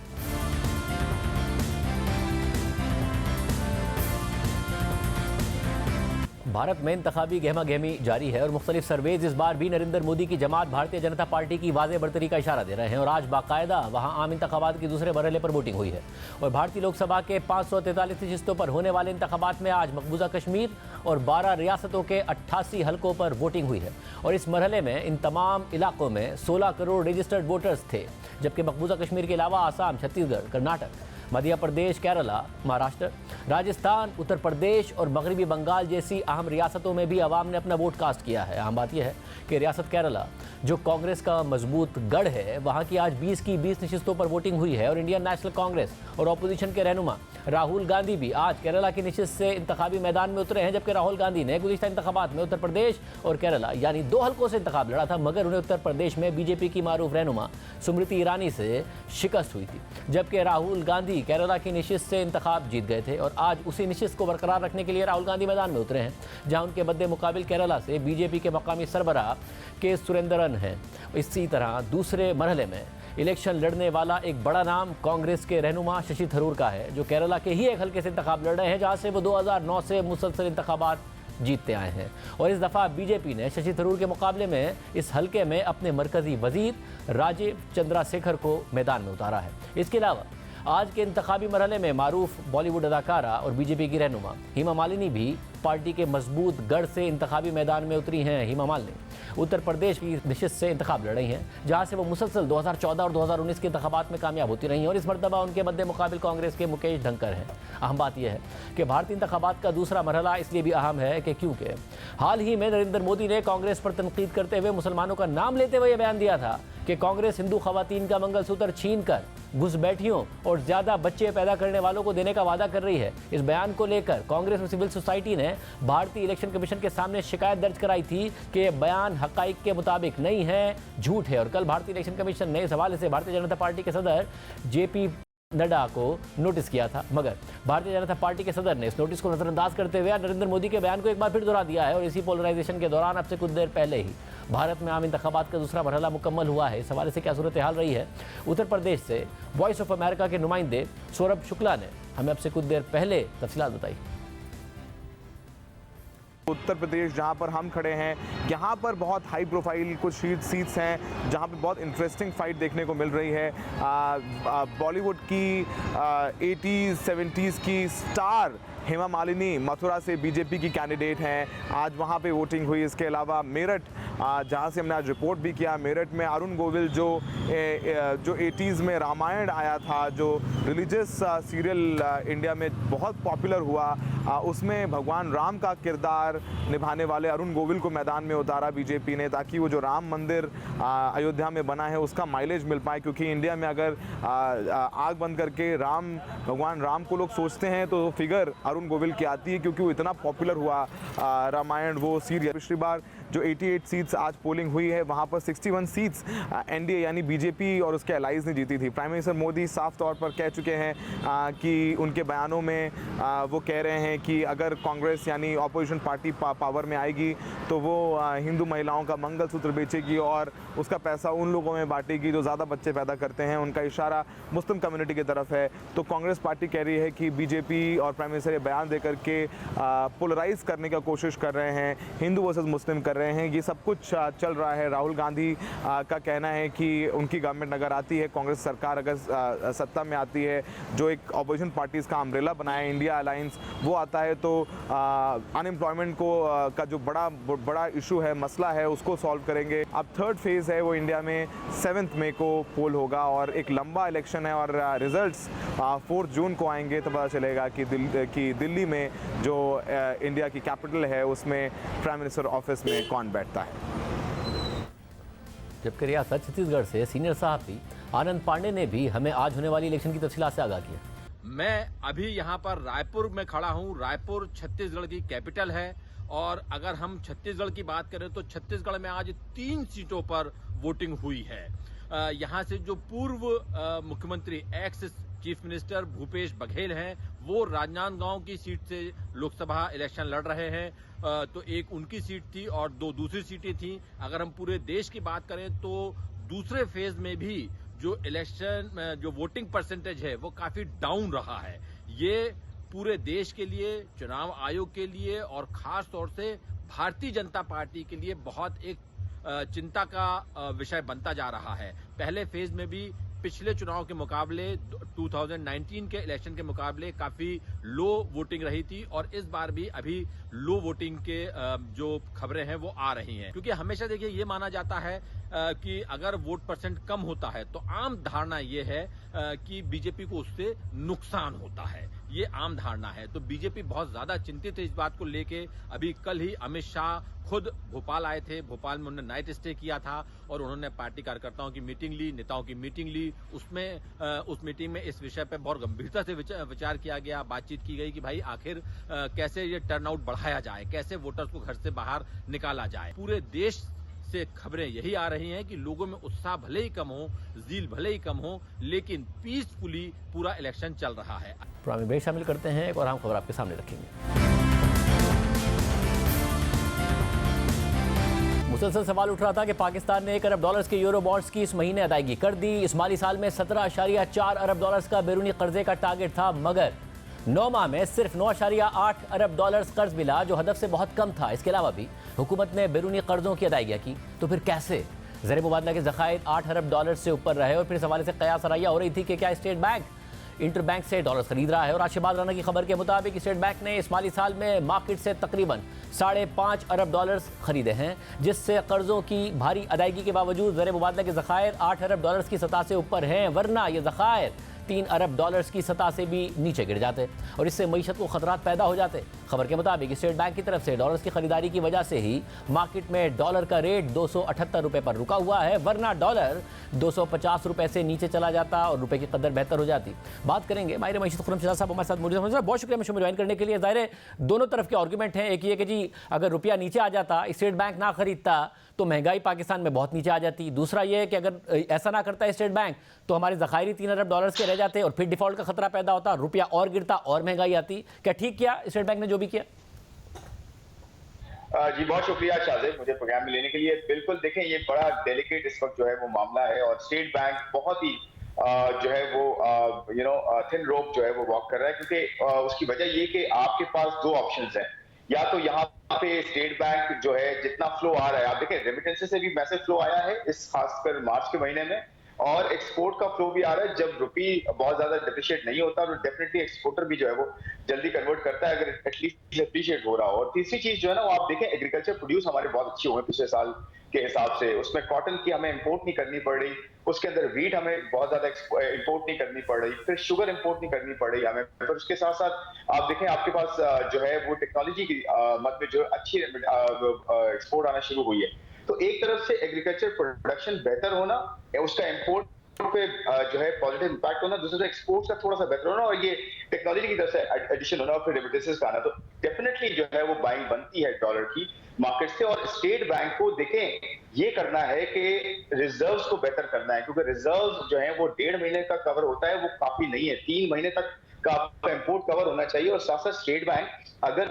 भारत में इंतखाबी गहमा गहमी जारी है और मुख्तलिफ सर्वेज इस बार भी नरेंद्र मोदी की जमात भारतीय जनता पार्टी की वाज़ेह बढ़तरी का इशारा दे रहे हैं। और आज बाकायदा वहां आम इंतखाबात की दूसरे मरहले पर वोटिंग हुई है और भारतीय लोकसभा के 543 नशिस्तों पर होने वाले इंतखाबात में आज मकबूजा कश्मीर और 12 रियासतों के 88 हलकों पर वोटिंग हुई है। और इस मरहले में इन तमाम इलाकों में 16 करोड़ रजिस्टर्ड वोटर्स थे, जबकि मकबूजा कश्मीर के अलावा आसाम, छत्तीसगढ़, कर्नाटक, मध्य प्रदेश, केरला, महाराष्ट्र, राजस्थान, उत्तर प्रदेश और मगरबी बंगाल जैसी अहम रियासतों में भी आवाम ने अपना वोट कास्ट किया है। अहम बात यह है कि रियासत केरला, जो कांग्रेस का मजबूत गढ़ है, वहाँ की आज 20 की 20 नशिस्तों पर वोटिंग हुई है। और इंडियन नेशनल कांग्रेस और अपोजिशन के रहनुमा राहुल गांधी भी आज केरला की नशिस्त से इंतखाबी मैदान में उतरे हैं, जबकि राहुल गांधी ने गुज़िश्ता इंतखाबात में उत्तर प्रदेश और केरला यानी 2 हलकों से इंतखाब लड़ा था, मगर उन्हें उत्तर प्रदेश में बीजेपी की मारूफ रहनुमा स्मृति ईरानी से शिकस्त हुई थी, जबकि राहुल गांधी केरला की नशिस्त से इंतखाब जीत गए थे। और आज उसी नशिस्त को बरकरार रखने के लिए राहुल गांधी मैदान में उतरे हैं, जहां उनके बदले मुकाबिल केरला से बीजेपी के मकामी सरबराह के सुरेंद्रन हैं। इसी तरह दूसरे मरहले में इलेक्शन लड़ने वाला एक बड़ा नाम कांग्रेस के रहनुमा शशि थरूर का है, जो केरला के ही एक हल्के से इंतखाब लड़ रहे हैं, जहां से वो 2009 से मुसलसल इंतखाबात जीतते आए हैं। और इस दफ़ा बीजेपी ने शशि थरूर के मुकाबले में इस हल्के में अपने मरकजी वजीर राजीव चंद्रशेखर को मैदान में उतारा है। इसके अलावा आज के इंतखाबी मरहले में मारूफ बॉलीवुड अदाकारा और बीजेपी की रहनुमा हेमा मालिनी भी पार्टी के मजबूत गढ़ से इंतखाबी मैदान में उतरी हैं। हेमा मालिनी उत्तर प्रदेश की नशिस्त से इंतखाब लड़ रही हैं, जहां से वो मुसलसल 2014 और 2019 के इंतखाबात में कामयाब होती रही हैं। और इस मरतबा उनके मद्दे मुकाबिल कांग्रेस के मुकेश धनकर हैं। अहम बात यह है कि भारतीय इंतखाबात का दूसरा मरहला इसलिए भी अहम है कि क्योंकि हाल ही में नरेंद्र मोदी ने कांग्रेस पर तनकीद करते हुए मुसलमानों का नाम लेते हुए यह बयान दिया था कि कांग्रेस हिंदू खवातीन का मंगलसूत्र छीन कर घुसपैठियों और ज़्यादा बच्चे पैदा करने वालों को देने का वादा कर रही है। इस बयान को लेकर कांग्रेस और सिविल सोसाइटी ने भारतीय इलेक्शन कमीशन के सामने शिकायत दर्ज कराई थी कि यह बयान हक़ाइक़ के मुताबिक नहीं है, झूठ है। और कल भारतीय इलेक्शन कमीशन ने इस हवाले से भारतीय जनता पार्टी के सदर JP नड्डा को नोटिस किया था, मगर भारतीय जनता पार्टी के सदर ने इस नोटिस को नजरअंदाज करते हुए नरेंद्र मोदी के बयान को एक बार फिर दोहरा दिया है। और इसी पोलराइजेशन के दौरान अब से कुछ देर पहले ही भारत में आम इंतखाबात का दूसरा मरहला मुकम्मल हुआ है। इस हवाले से क्या सूरत हाल रही है, उत्तर प्रदेश से वॉइस ऑफ अमेरिका के नुमाइंदे सौरभ शुक्ला ने हमें अब से कुछ देर पहले तफसीलात बताई। उत्तर प्रदेश जहां पर हम खड़े हैं, यहाँ पर बहुत हाई प्रोफाइल कुछ सीट्स हैं जहां पर बहुत इंटरेस्टिंग फाइट देखने को मिल रही है। बॉलीवुड की 80s 70s की स्टार हेमा मालिनी मथुरा से बीजेपी की कैंडिडेट हैं, आज वहाँ पे वोटिंग हुई। इसके अलावा मेरठ जहाँ से हमने आज रिपोर्ट भी किया, मेरठ में अरुण गोविल जो 80s में रामायण आया था, जो रिलीजियस सीरियल इंडिया में बहुत पॉपुलर हुआ, उसमें भगवान राम का किरदार निभाने वाले अरुण गोविल को मैदान में उतारा बीजेपी ने, ताकि वो जो राम मंदिर अयोध्या में बना है उसका माइलेज मिल पाए। क्योंकि इंडिया में अगर आग बंद करके भगवान राम को लोग सोचते हैं तो फिगर अरुण गोविल की आती है, क्योंकि वो इतना पॉपुलर हुआ रामायण वो सीरियल। पिछली बार जो 88 सीट्स आज पोलिंग हुई है, वहाँ पर 61 सीट्स एनडीए यानी बीजेपी और उसके अलाइज ने जीती थी। प्राइम मिनिस्टर मोदी साफ तौर पर कह चुके हैं कि उनके बयानों में वो कह रहे हैं कि अगर कांग्रेस यानी ऑपोजिशन पार्टी पावर में आएगी तो वो हिंदू महिलाओं का मंगलसूत्र बेचेगी और उसका पैसा उन लोगों में बांटेगी जो ज़्यादा बच्चे पैदा करते हैं। उनका इशारा मुस्लिम कम्युनिटी की तरफ है। तो कांग्रेस पार्टी कह रही है कि बीजेपी और प्राइम मिनिस्टर ये बयान दे करके पोलराइज करने का कोशिश कर रहे हैं, हिंदू वर्सेस मुस्लिम कर रहे हैं। ये सब कुछ चल रहा है। राहुल गांधी का कहना है कि उनकी गवर्नमेंट अगर आती है, कांग्रेस सरकार अगर सत्ता में आती है, जो एक ऑपोजिशन पार्टीज़ का अम्ब्रेला बनाया इंडिया अलायंस, वो आता है तो अनएम्प्लॉयमेंट को का जो बड़ा इशू है, मसला है, उसको सॉल्व करेंगे। अब थर्ड फेज़ है वो इंडिया में 7 मई को पोल होगा और एक लंबा इलेक्शन है और रिजल्ट्स 4 जून को आएंगे तो पता चलेगा कि दिल्ली में जो इंडिया की कैपिटल है उसमें प्राइम मिनिस्टर ऑफिस में कौन बैठता है। जबकि रियासत छत्तीसगढ़ से सीनियर सहाफ़ी आनंद पांडे ने भी हमें आज होने वाली इलेक्शन की तफसीलात से आगाह किया। मैं अभी यहाँ पर रायपुर में खड़ा हूँ। रायपुर छत्तीसगढ़ की कैपिटल है और अगर हम छत्तीसगढ़ की बात करें तो छत्तीसगढ़ में आज 3 सीटों पर वोटिंग हुई है। यहाँ से जो पूर्व मुख्यमंत्री ex chief minister Bhupesh Baghel हैं, वो राजनांदगांव की सीट से लोकसभा इलेक्शन लड़ रहे हैं। तो एक उनकी सीट थी और 2 दूसरी सीटें थी। अगर हम पूरे देश की बात करें तो दूसरे फेज में भी जो इलेक्शन जो वोटिंग परसेंटेज है वो काफी डाउन रहा है। ये पूरे देश के लिए, चुनाव आयोग के लिए और खास तौर से भारतीय जनता पार्टी के लिए बहुत एक चिंता का विषय बनता जा रहा है। पहले फेज में भी पिछले चुनाव के मुकाबले 2019 के इलेक्शन के मुकाबले काफी लो वोटिंग रही थी और इस बार भी अभी लो वोटिंग के जो खबरें हैं वो आ रही हैं। क्योंकि हमेशा देखिए ये माना जाता है कि अगर वोट परसेंट कम होता है तो आम धारणा ये है कि बीजेपी को उससे नुकसान होता है। ये आम धारणा है। तो बीजेपी बहुत ज्यादा चिंतित है इस बात को लेके। अभी कल ही अमित शाह खुद भोपाल आए थे। भोपाल में उन्होंने नाइट स्टे किया था और उन्होंने पार्टी कार्यकर्ताओं की मीटिंग ली, नेताओं की मीटिंग ली। उस मीटिंग में इस विषय पर बहुत गंभीरता से विचार किया गया, बातचीत की गई कि भाई आखिर कैसे ये टर्नआउट बढ़ाया जाए, कैसे वोटर्स को घर से बाहर निकाला जाए। पूरे देश से खबरें यही आ रही हैं कि लोगों में उत्साह भले ही कम हो, ज़ील भले ही कम हो, लेकिन पीसफुली पूरा इलेक्शन चल रहा है। प्रोग्राम में शामिल करते हैं एक और अहम खबर आपके सामने रखेंगे। मुसलसल सवाल उठ रहा था कि पाकिस्तान ने $1 अरब के यूरो बॉन्ड्स की इस महीने अदायगी कर दी। इस माली साल में $17.4 अरब का बैरूनी कर्जे का टारगेट था, मगर 9 माह में सिर्फ $9.8 अरब कर्ज मिला, जो हदफ से बहुत कम था। इसके अलावा भी हुकूमत ने बैरूनी कर्जों की अदायगी की। तो फिर कैसे ज़र मुबादला के ज़खायर $8 अरब से ऊपर रहे? और फिर इस हवाले से कयास रैया हो रही थी कि क्या स्टेट बैंक इंटरबैंक से डॉलर्स खरीद रहा है। और आशिबाद राना की खबर के मुताबिक स्टेट बैंक ने इस माली साल में मार्केट से तकरीबन $5.5 अरब खरीदे हैं, जिससे कर्जों की भारी अदायगी के बावजूद ज़र मुबादला के ज़खायर $8 अरब की सतह से ऊपर हैं, वरना ये ज़खायर $3 अरब की सतह से भी नीचे गिर जाते और इससे मईशत को खतरात पैदा हो जाते। खबर के मुताबिक स्टेट बैंक की तरफ से डॉलर्स की खरीदारी की वजह से ही मार्केट में डॉलर का रेट 278 रुपये पर रुका हुआ है, वरना डॉलर 250 रुपये से नीचे चला जाता और रुपये की कदर बेहतर हो जाती। बात करेंगे माहिर मईशत खुर्रम शहजाद साहब हमारे साथ मौजूद हैं। बहुत शुक्रिया मुझे ज्वाइन करने के लिए। ज़ाहिर है दोनों तरफ के आर्गूमेंट हैं। एक ये कि जी अगर रुपया नीचे आ जाता, स्टेट बैंक ना खरीदता, तो महंगाई पाकिस्तान में बहुत नीचे आ जाती। दूसरा ये है कि अगर ऐसा ना करता स्टेट बैंक तो हमारे ज़खायरी $3 अरब के रह जाते और फिर डिफॉल्ट का खतरा पैदा होता, रुपया और गिरता और महंगाई आती। क्या ठीक किया स्टेट बैंक ने जो भी किया? जी बहुत शुक्रिया शाहजेब मुझे प्रोग्राम में लेने के लिए। बिल्कुल देखें, ये बड़ा डेलिकेट इस वक्त जो है वो मामला है और स्टेट बैंक बहुत ही जो है वो थिन रोप जो है वो वॉक कर रहा है, क्योंकि उसकी वजह ये कि आपके पास 2 ऑप्शंस हैं। या तो यहाँ पे स्टेट बैंक जो है जितना फ्लो आ रहा है, आप देखें रेमिटेंसेस से भी मैसिव फ्लो आया है इस खासकर मार्च के महीने में, और एक्सपोर्ट का फ्लो भी आ रहा है। जब रुपी बहुत ज्यादा डिप्रिशिएट नहीं होता तो डेफिनेटली एक्सपोर्टर भी जो है वो जल्दी कन्वर्ट करता है अगर एटलीस्ट डिप्रिशिएट हो रहा हो। और तीसरी चीज जो है ना वो आप देखें एग्रीकल्चर प्रोड्यूस हमारे बहुत अच्छे हुए पिछले साल के हिसाब से, उसमें कॉटन की हमें इंपोर्ट नहीं करनी पड़ रही, उसके अंदर वीट हमें बहुत ज्यादा इंपोर्ट नहीं करनी पड़ रही, फिर शुगर इंपोर्ट नहीं करनी पड़ रही हमें, फिर उसके साथ साथ आप देखें आपके पास जो है वो टेक्नोलॉजी की मद में जो अच्छी एक्सपोर्ट आना शुरू हुई है। तो एक तरफ से एग्रीकल्चर प्रोडक्शन बेहतर होना, उसका इंपोर्ट पे जो है पॉजिटिव इंपैक्ट होना, दूसरे से एक्सपोर्ट्स का थोड़ा सा बेहतर होना, और ये टेक्नोलॉजी की तरफ से एडिशन होना और फिर रेमिटेंसेस का आना, तो डेफिनेटली जो है वो बाइंग बनती है डॉलर की मार्केट से। और स्टेट बैंक को देखें ये करना है कि रिजर्व्स को बेहतर करना है, क्योंकि रिजर्व्स जो है वो 1.5 महीने का कवर होता है, वो काफी नहीं है, 3 महीने तक का आपका इंपोर्ट कवर होना चाहिए। और साथ साथ स्टेट बैंक अगर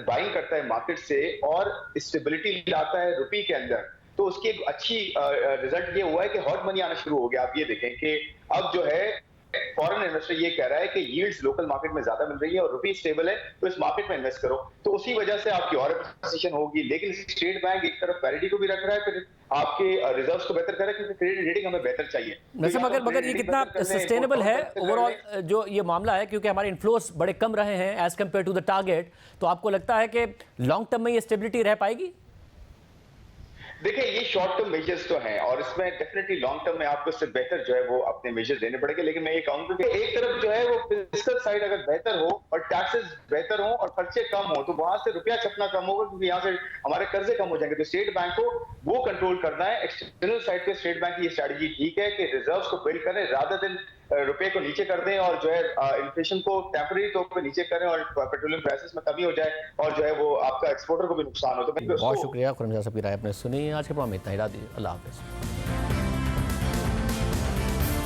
बाइंग करता है मार्केट से और स्टेबिलिटी लाता है रुपी के अंदर, तो उसकी एक अच्छी रिजल्ट ये हुआ है कि हॉट मनी आना शुरू हो गया। आप ये देखें कि अब जो है फॉरेन इन्वेस्टर ये कह रहा है कि यील्ड्स लोकल मार्केट में ज्यादा मिल रही है और रुपी स्टेबल है, तो इस मार्केट में इन्वेस्ट करो, तो उसी वजह से आपकी और पोजीशन होगी। लेकिन स्टेट बैंक एक तरफ पैरिटी को भी रख रहा है, फिर आपके रिजर्व्स को बेहतर कर रहा है, क्योंकि क्रेडिट रेटिंग हमें बेहतर चाहिए। मगर ये कितना सस्टेनेबल है ओवरऑल जो ये मामला है, क्योंकि हमारे इन्फ्लोस बड़े कम रहे हैं as compared to the target, तो आपको लगता है कि लॉन्ग टर्म में ये स्टेबिलिटी रह पाएगी? देखिए ये शॉर्ट टर्म मेजर्स तो हैं और इसमें डेफिनेटली लॉन्ग टर्म में आपको इससे बेहतर जो है वो अपने मेजर्स लेने पड़ेंगे। लेकिन मैं ये कहूंगा कि एक तरफ जो है वो फिस्कल साइड अगर बेहतर हो और टैक्सेस बेहतर हो और खर्चे कम हो, तो वहां से रुपया छपना कम होगा, क्योंकि यहाँ से हमारे कर्जे कम हो जाएंगे। तो स्टेट बैंक को वो कंट्रोल करना है। एक्सटर्नल साइड पे स्टेट बैंक की ये स्ट्रैटेजी ठीक है कि रिजर्व्स को बिल्ड करें रादर देन रुपए को नीचे कर दें, और जो है इन्फ्लेशन को टेम्पररी तौर पे नीचे करें और पेट्रोलियम प्राइसेस में कमी हो जाए, और जो है वो आपका एक्सपोर्टर को भी नुकसान हो। तो बहुत शुक्रिया खुरम साहब की राय आपने सुनी। आज के प्रोग्राम में इतना ही, अल्लाह हाफिज़।